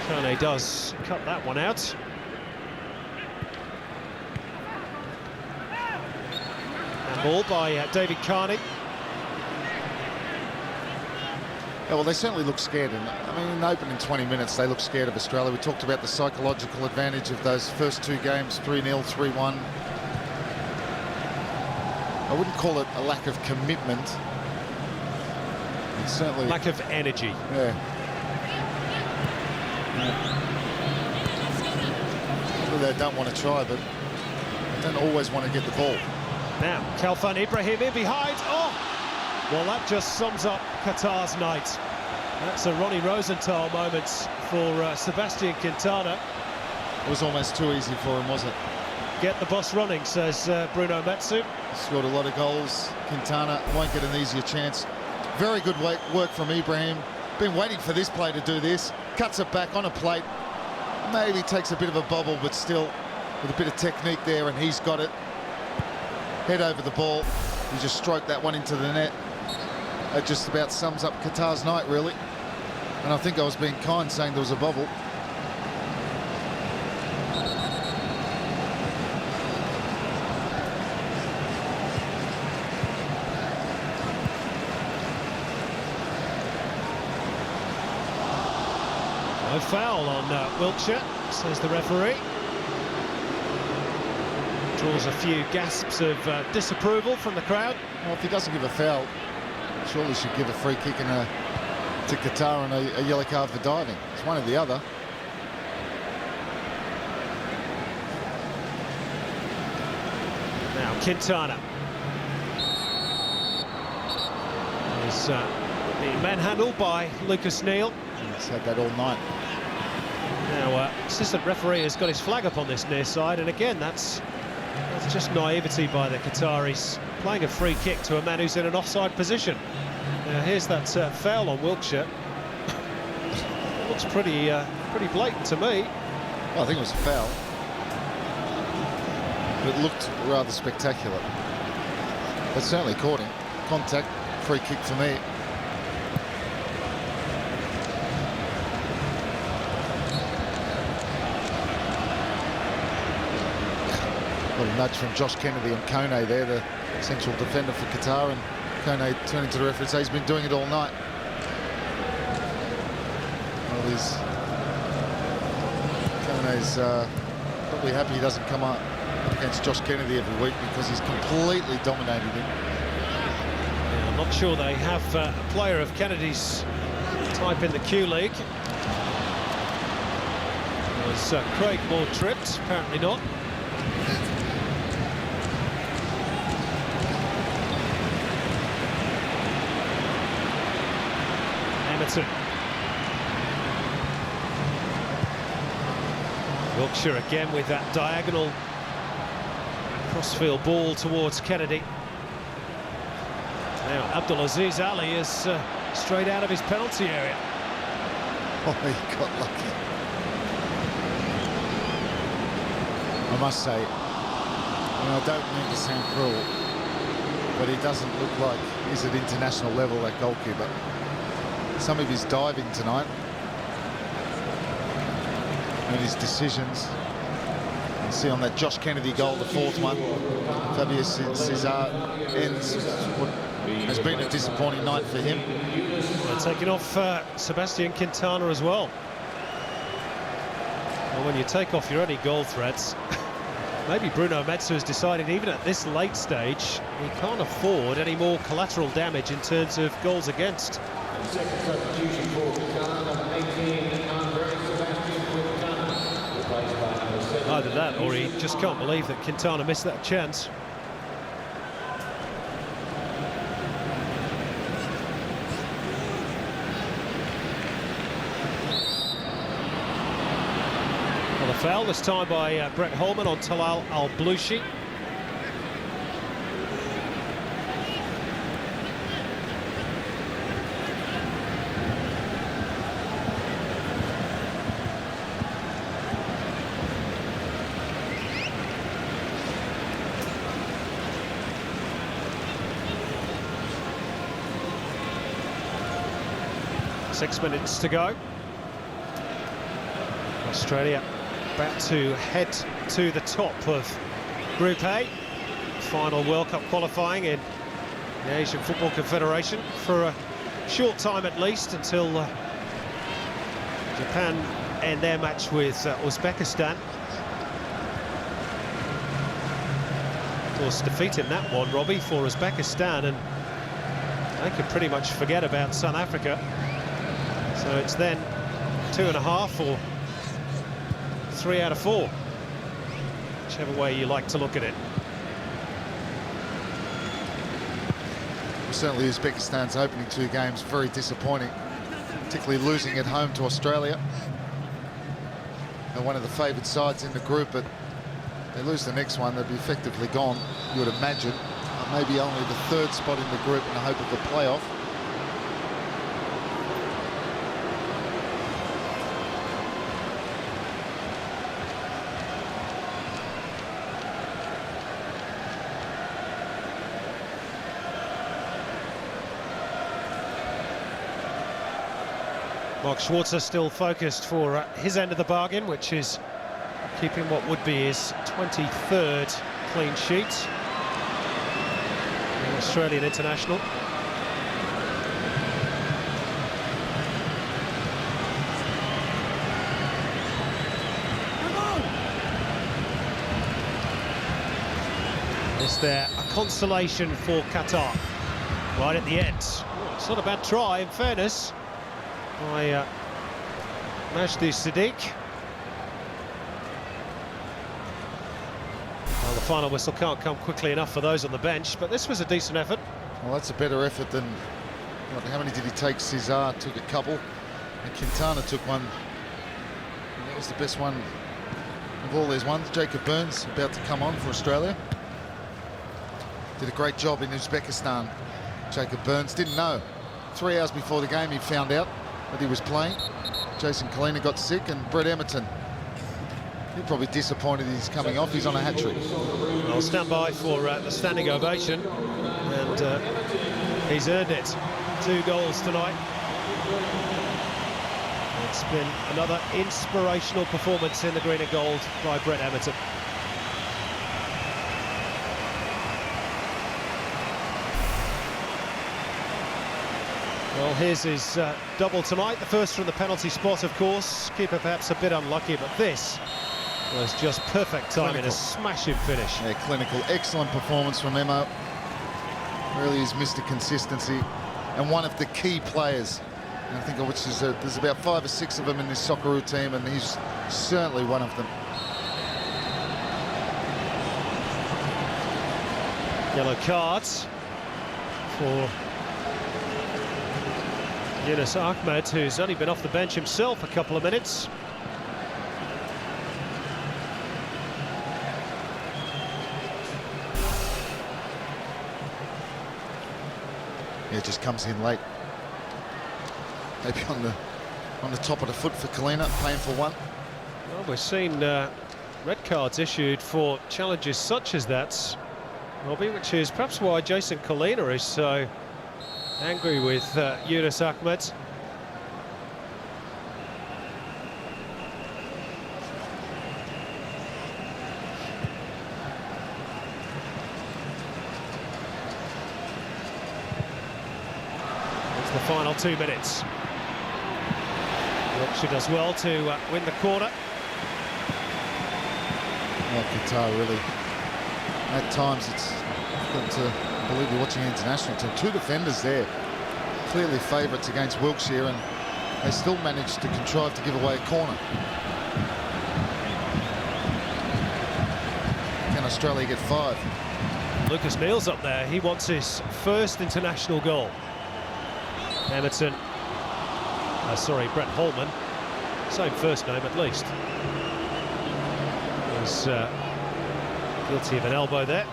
S1: Kane does cut that one out. And ball by David Carney.
S3: Yeah, well, they certainly look scared. And I mean, in the opening 20 minutes, they look scared of Australia. We talked about the psychological advantage of those first two games, 3-0, 3-1. I wouldn't call it a lack of commitment. It's certainly
S1: lack of energy.
S3: Yeah. They don't want to try, but they don't always want to get the ball.
S1: Now, Khalfan Ibrahim in behind. Oh! Well, that just sums up Qatar's night. That's a Ronnie Rosenthal moment for Sebastian Quintana.
S3: It was almost too easy for him, wasn't it?
S1: Get the bus running, says Bruno Metsu.
S3: Scored a lot of goals. Quintana won't get an easier chance. Very good work from Ibrahim. Been waiting for this play to do this. Cuts it back on a plate. Maybe takes a bit of a bobble, but still with a bit of technique there, and he's got it. Head over the ball. He just stroked that one into the net. That just about sums up Qatar's night, really. And I think I was being kind saying there was a bobble.
S1: No foul on Wiltshire, says the referee. Draws a few gasps of disapproval from the crowd.
S3: Well, if he doesn't give a foul, surely should give a free kick and to Qatar and a yellow card for diving. It's one or the other.
S1: Now Quintana is being manhandled by Lucas Neal.
S3: He's had that all night.
S1: Now, assistant referee has got his flag up on this near side, and again, that's just naivety by the Qataris, playing a free kick to a man who's in an offside position. Now, here's that foul on Wiltshire. Looks pretty blatant to me.
S3: Well, I think it was a foul. But it looked rather spectacular. But certainly caught him. Contact, free kick for me. Got a nudge from Josh Kennedy and Kone there, the central defender for Qatar, and Kone turning to the referee and says he's been doing it all night. Well, Kone's probably happy he doesn't come up against Josh Kennedy every week because he's completely dominated him.
S1: Yeah, I'm not sure they have a player of Kennedy's type in the Q League. Was Craig Moore tripped? Apparently not. Wiltshire again with that diagonal crossfield ball towards Kennedy. Now Abdulaziz Ali is straight out of his penalty area.
S3: Oh, he got lucky. I must say, I don't mean to sound cruel, but he doesn't look like he's at international level, that goalkeeper. Some of his diving tonight and his decisions. You can see on that Josh Kennedy goal, the fourth one, Fabio Cesar ends what has been a disappointing night for him.
S1: They're taking off Sebastian Quintana as well. Well, when you take off your only goal threats, maybe Bruno Metsu has decided even at this late stage he can't afford any more collateral damage in terms of goals against.
S5: Second substitution for Qatar, number 18, Andre Sebastian Quintana, replaced by number 7.
S1: Either that or he just can't believe that Quintana missed that chance. Well, a foul this time by Brett Holman on Talal Al-Blouchi. Six minutes to go. Australia about to head to the top of Group A. Final World Cup qualifying in the Asian Football Confederation for a short time at least until Japan end their match with Uzbekistan. Of course, defeat in that one, Robbie, for Uzbekistan, and they could pretty much forget about South Africa. So it's then 2.5 or 3 out of 4, whichever way you like to look at it.
S3: Well, certainly Uzbekistan's opening 2 games very disappointing, particularly losing at home to Australia. They're one of the favoured sides in the group, but they lose the next one, they'll be effectively gone, you would imagine. Maybe only the 3rd spot in the group in the hope of a playoff.
S1: Mark Schwarzer still focused for his end of the bargain, which is keeping what would be his 23rd clean sheet. An Australian international. Is there a consolation for Qatar right at the end? Oh, it's not a bad try, in fairness, by Majdi Siddiq. Well, the final whistle can't come quickly enough for those on the bench, but this was a decent effort.
S3: Well, that's a better effort than, what, how many did he take? Cesar took a couple, and Quintana took one. And that was the best one of all these ones. Jacob Burns about to come on for Australia. Did a great job in Uzbekistan. Jacob Burns didn't know. 3 hours before the game he found out that he was playing. Jason Kalina got sick, and Brett Emerton, he's probably disappointed he's coming off. He's on a hat-trick.
S1: I'll stand by for the standing ovation, and he's earned it. 2 goals tonight. It's been another inspirational performance in the green and gold by Brett Emerton. Well, here's his double tonight. The first from the penalty spot, of course. Keeper perhaps a bit unlucky, but this was just perfect timing, a smashing finish.
S3: Yeah, clinical. Excellent performance from Emo. Really is Mr. Consistency, and one of the key players. And I think which is there's about 5 or 6 of them in this Socceroo team, and he's certainly one of them.
S1: Yellow cards for Yunus Ahmed, who's only been off the bench himself a couple of minutes.
S3: Yeah, just comes in late. Maybe on the top of the foot for Kalina, paying for one.
S1: Well, we've seen red cards issued for challenges such as that, Robbie, which is perhaps why Jason Kalina is so angry with Yunus Ahmed. It's the final 2 minutes. Yorkshire does well to win the corner.
S3: Yeah, Qatar really, at times it's difficult to believe you're watching an international team. 2 defenders there, clearly favourites against Wiltshire, and they still managed to contrive to give away a corner. Can Australia get 5?
S1: Lucas Neal's up there. He wants his first international goal. Emerton, Brett Holman, same first name at least, was guilty of an elbow there.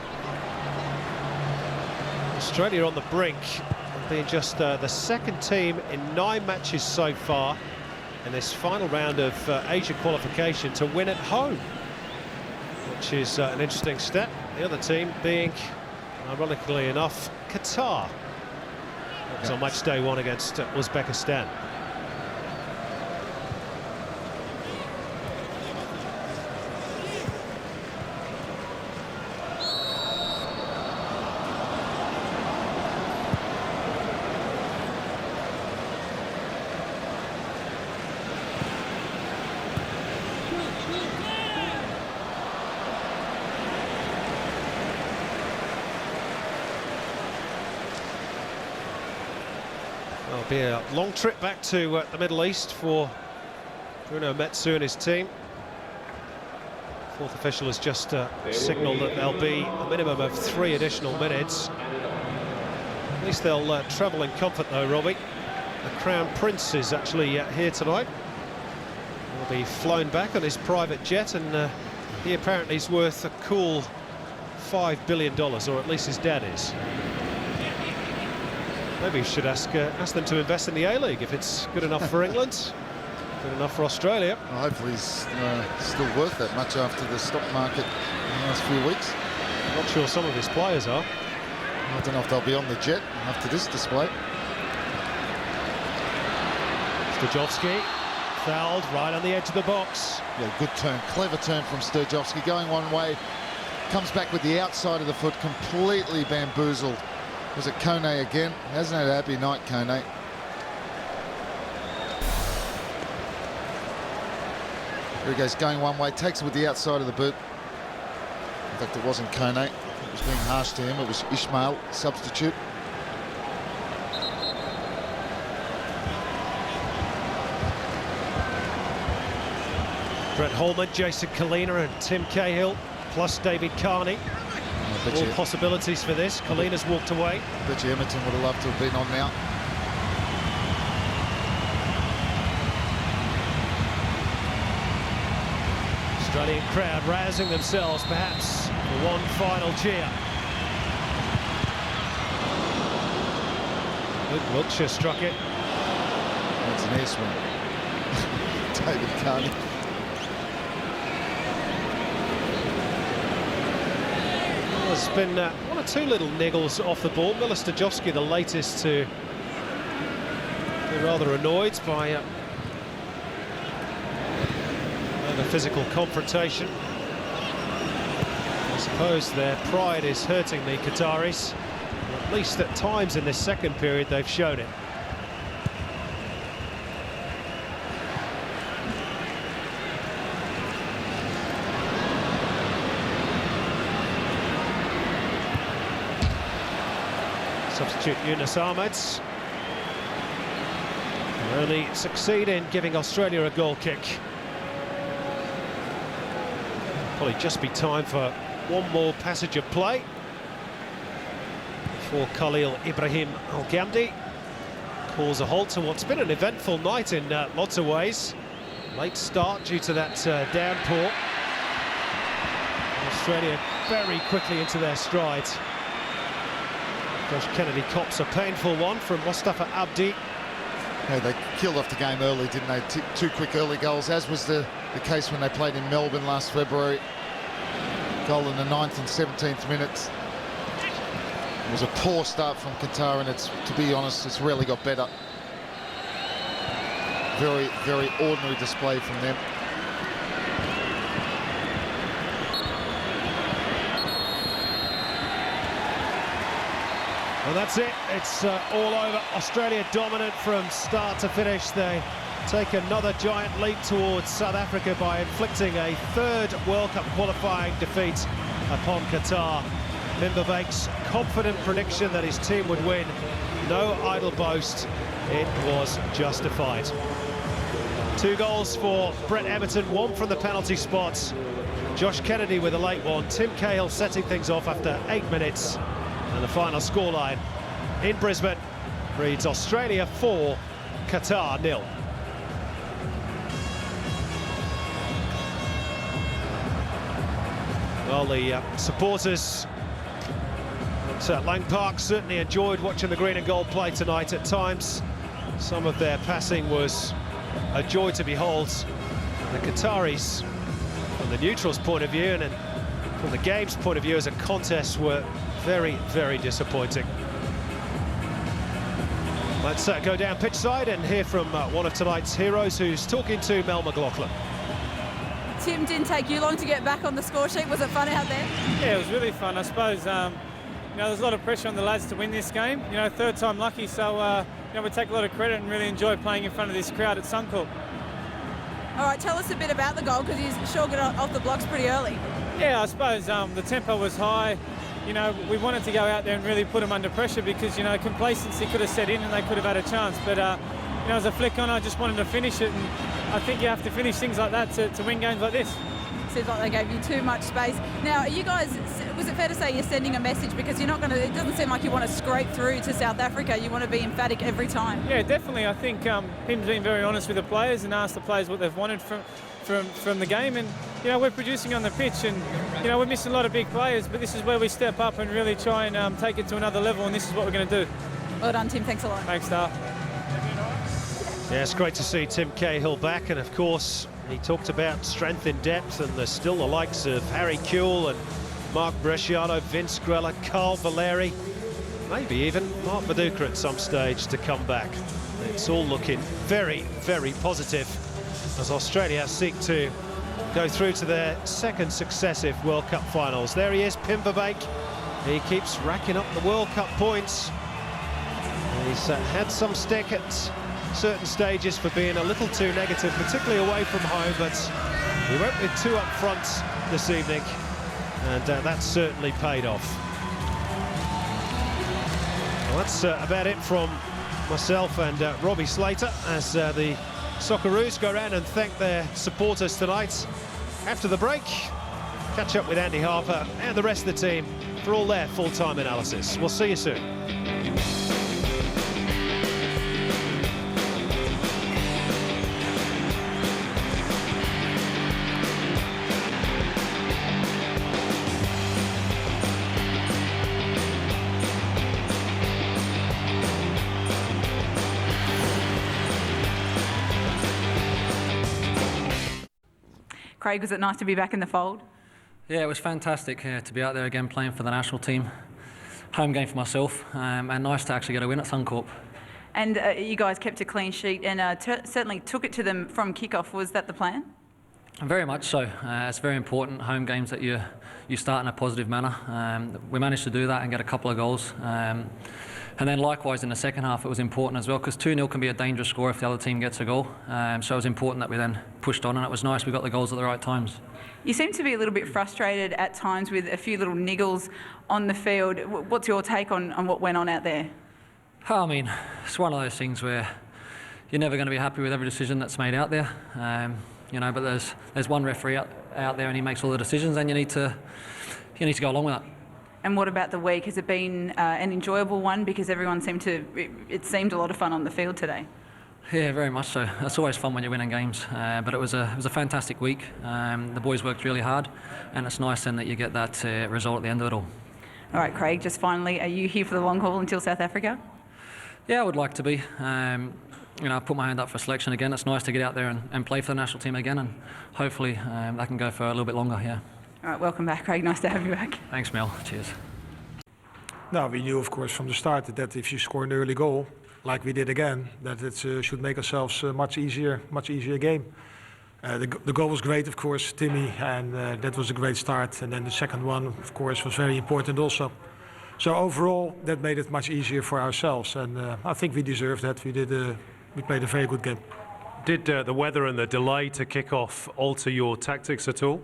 S1: Australia on the brink of being just the 2nd team in 9 matches so far in this final round of Asia qualification to win at home, which is an interesting step. The other team being, ironically enough, Qatar. That was on match day 1 against Uzbekistan. Well, it'll be a long trip back to the Middle East for Bruno Metsu and his team. Fourth official has just signalled that there'll be a minimum of 3 additional minutes. At least they'll travel in comfort though, Robbie. The Crown Prince is actually here tonight. He'll be flown back on his private jet, and he apparently is worth a cool $5 billion, or at least his dad is. Maybe we should ask them to invest in the A-League if it's good enough for England, good enough for Australia.
S3: Well, hopefully he's still worth that much after the stock market in the last few weeks.
S1: Not sure some of his players are.
S3: I don't know if they'll be on the jet after this display.
S1: Stojovski fouled right on the edge of the box.
S3: Yeah, good turn, clever turn from Stojovski, going one way, comes back with the outside of the foot, completely bamboozled. Was it Kone again? Hasn't had a happy night, Kone. Here he goes, going one way, takes it with the outside of the boot. In fact, it wasn't Kone. It was being harsh to him. It was Ismail, substitute.
S1: Brett Holman, Jason Kalina and Tim Cahill, plus David Carney. All possibilities for this. Kalina's walked away.
S3: I bet you Edmonton would have loved to have been on now.
S1: Australian crowd rousing themselves, perhaps, for one final cheer. Good, Wiltshire struck it.
S3: That's an air swing. David Carney.
S1: There's been 1 or 2 little niggles off the ball. Miller Stojovski, the latest to be rather annoyed by a physical confrontation. I suppose their pride is hurting the Qataris. At least at times in this second period they've shown it. Substitute Yunus Ahmeds only succeed in giving Australia a goal kick. Probably just be time for one more passage of play before Khalil Ibrahim Al-Ghamdi calls a halt to what's been an eventful night in lots of ways. Late start due to that downpour. Australia very quickly into their stride. Josh Kennedy cops a painful one from Mustafa Abdi.
S3: Yeah, they killed off the game early, didn't they? 2 quick early goals, as was the case when they played in Melbourne last February. Goal in the 9th and 17th minutes. It was a poor start from Qatar, and it's, to be honest, it's really got better. Very, very ordinary display from them.
S1: And that's it, it's all over. Australia dominant from start to finish. They take another giant leap towards South Africa by inflicting a 3rd World Cup qualifying defeat upon Qatar. Mimbabake's confident prediction that his team would win, no idle boast, it was justified. 2 goals for Brett Emerton, 1 from the penalty spots. Josh Kennedy with a late one, Tim Cahill setting things off after 8 minutes. And the final scoreline in Brisbane reads Australia 4, Qatar 0. Well, the supporters at Lang Park certainly enjoyed watching the green and gold play tonight. At times, some of their passing was a joy to behold. The Qataris, from the neutrals' point of view and from the game's point of view as a contest, were very, very disappointing. Let's go down pitch side and hear from one of tonight's heroes, who's talking to Mel McLaughlin.
S7: Tim, didn't take you long to get back on the score sheet. Was it fun out there?
S8: Yeah, it was really fun. I suppose, you know, there's a lot of pressure on the lads to win this game. You know, 3rd time lucky, so, you know, we take a lot of credit and really enjoy playing in front of this crowd at Suncorp.
S7: All right, tell us a bit about the goal, because you sure got off the blocks pretty early.
S8: Yeah, I suppose the tempo was high. you know, we wanted to go out there and really put them under pressure because, you know, complacency could have set in and they could have had a chance. But, you know, as a flick on, I just wanted to finish it, and I think you have to finish things like that to win games like this.
S7: Seems like they gave you too much space. Now, are you guys, was it fair to say you're sending a message because you're not going to, it doesn't seem like you want to scrape through to South Africa. You want to be emphatic every time.
S8: Yeah, definitely. I think him's been very honest with the players and asked the players what they've wanted from the game, and you know, we're producing on the pitch, and you know, we're missing a lot of big players, but this is where we step up and really try and take it to another level, and this is what we're going to do.
S7: Well done, Tim. Thanks a lot.
S8: Thanks, Star.
S1: Yeah, it's great to see Tim Cahill back, and of course he talked about strength in depth, and there's still the likes of Harry Kewell and Mark Bresciano, Vince Grella, Carl Valeri, maybe even Mark Viduka at some stage to come back. It's all looking very, very positive as Australia seek to go through to their second successive World Cup finals. There he is, Pim Verbeek. He keeps racking up the World Cup points. He's had some stick at certain stages for being a little too negative, particularly away from home, but he went with 2 up front this evening, and that's certainly paid off. Well, that's about it from myself and Robbie Slater as the Socceroos go around and thank their supporters tonight. After the break, catch up with Andy Harper and the rest of the team for all their full-time analysis. We'll see you soon.
S7: Craig, was it nice to be back in the fold?
S9: Yeah, it was fantastic to be out there again playing for the national team. Home game for myself, and nice to actually get a win at Suncorp.
S7: And you guys kept a clean sheet and certainly took it to them from kickoff. Was that the plan?
S9: Very much so. It's very important, home games, that you start in a positive manner. We managed to do that and get a couple of goals. And then likewise in the second half it was important as well, because 2-0 can be a dangerous score if the other team gets a goal. So it was important that we then pushed on, and it was nice we got the goals at the right times.
S7: You seem to be a little bit frustrated at times with a few little niggles on the field. What's your take on what went on out there?
S9: I mean, it's one of those things where you're never going to be happy with every decision that's made out there. You know, but there's one referee out there and he makes all the decisions, and you need to go along with that.
S7: And what about the week? Has it been an enjoyable one? Because everyone it seemed a lot of fun on the field today.
S9: Yeah, very much so. It's always fun when you're winning games, but it was a fantastic week. The boys worked really hard, and it's nice then that you get that result at the end of it all.
S7: All right, Craig, just finally, are you here for the long haul until South Africa?
S9: Yeah, I would like to be. You know, I put my hand up for selection again. It's nice to get out there and play for the national team again, and hopefully I can go for a little bit longer, yeah.
S7: All right, welcome back, Craig. Nice to have you back.
S9: Thanks, Mel. Cheers.
S10: Now, we knew, of course, from the start that if you score an early goal, like we did again, that it should make ourselves a much easier game. The goal was great, of course, Timmy, and that was a great start. And then the second one, of course, was very important also. So overall, that made it much easier for ourselves, and I think we deserved that. We played a very good game.
S1: Did the weather and the delay to kick off alter your tactics at all?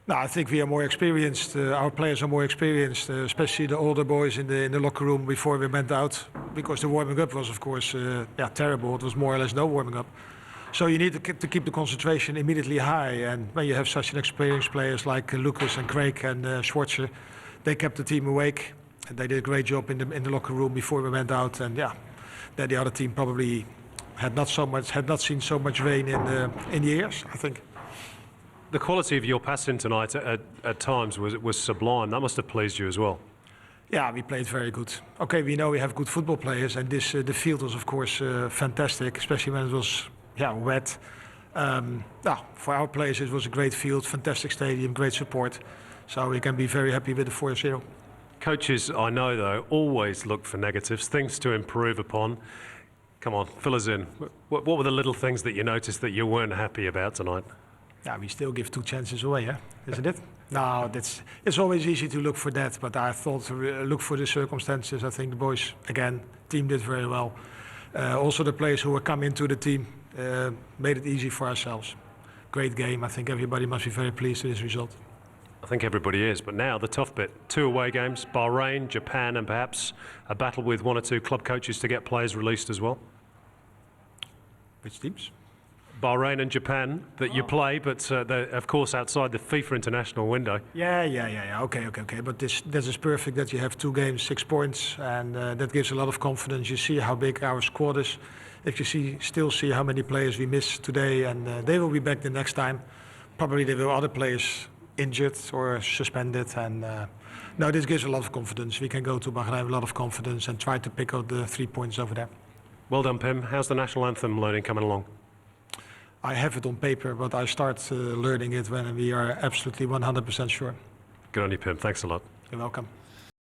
S10: No, I think we are more experienced. Our players are more experienced, especially the older boys in the locker room before we went out, because the warming up was, of course, terrible. It was more or less no warming up. So you need to keep the concentration immediately high. And when you have such an experienced players like Lucas and Craig and Schwarzer, they kept the team awake. And they did a great job in the locker room before we went out. And yeah, then the other team probably had not seen so much rain in years, I think.
S1: The quality of your passing tonight at times was sublime. That must have pleased you as well.
S10: Yeah, we played very good. Okay, we know we have good football players, and the field was, of course, fantastic, especially when it was wet. For our players, it was a great field, fantastic stadium, great support. So we can be very happy with the 4-0.
S1: Coaches, I know, though, always look for negatives, things to improve upon. Come on, fill us in. What were the little things that you noticed that you weren't happy about tonight?
S10: Yeah, we still give 2 chances away, isn't it? No, it's always easy to look for that, but I thought to look for the circumstances. I think the boys, again, team did very well. Also the players who were coming into the team made it easy for ourselves. Great game. I think everybody must be very pleased with this result.
S11: I think everybody is, but now the tough bit. 2 away games, Bahrain, Japan, and perhaps a battle with 1 or 2 club coaches to get players released as well.
S10: Which teams?
S11: Bahrain and Japan that you play, but they're of course outside the FIFA international window.
S10: Yeah. Okay. But this is perfect that you have 2 games, 6 points, and that gives a lot of confidence. You see how big our squad is. If you still see how many players we missed today, and they will be back the next time. Probably there will other players injured or suspended, and no, this gives a lot of confidence. We can go to Bahrain with a lot of confidence and try to pick out the 3 points over there.
S11: Well done, Pim. How's the national anthem learning coming along?
S10: I have it on paper, but I start learning it when we are absolutely 100% sure.
S11: Good on you, Pim. Thanks a lot.
S10: You're welcome.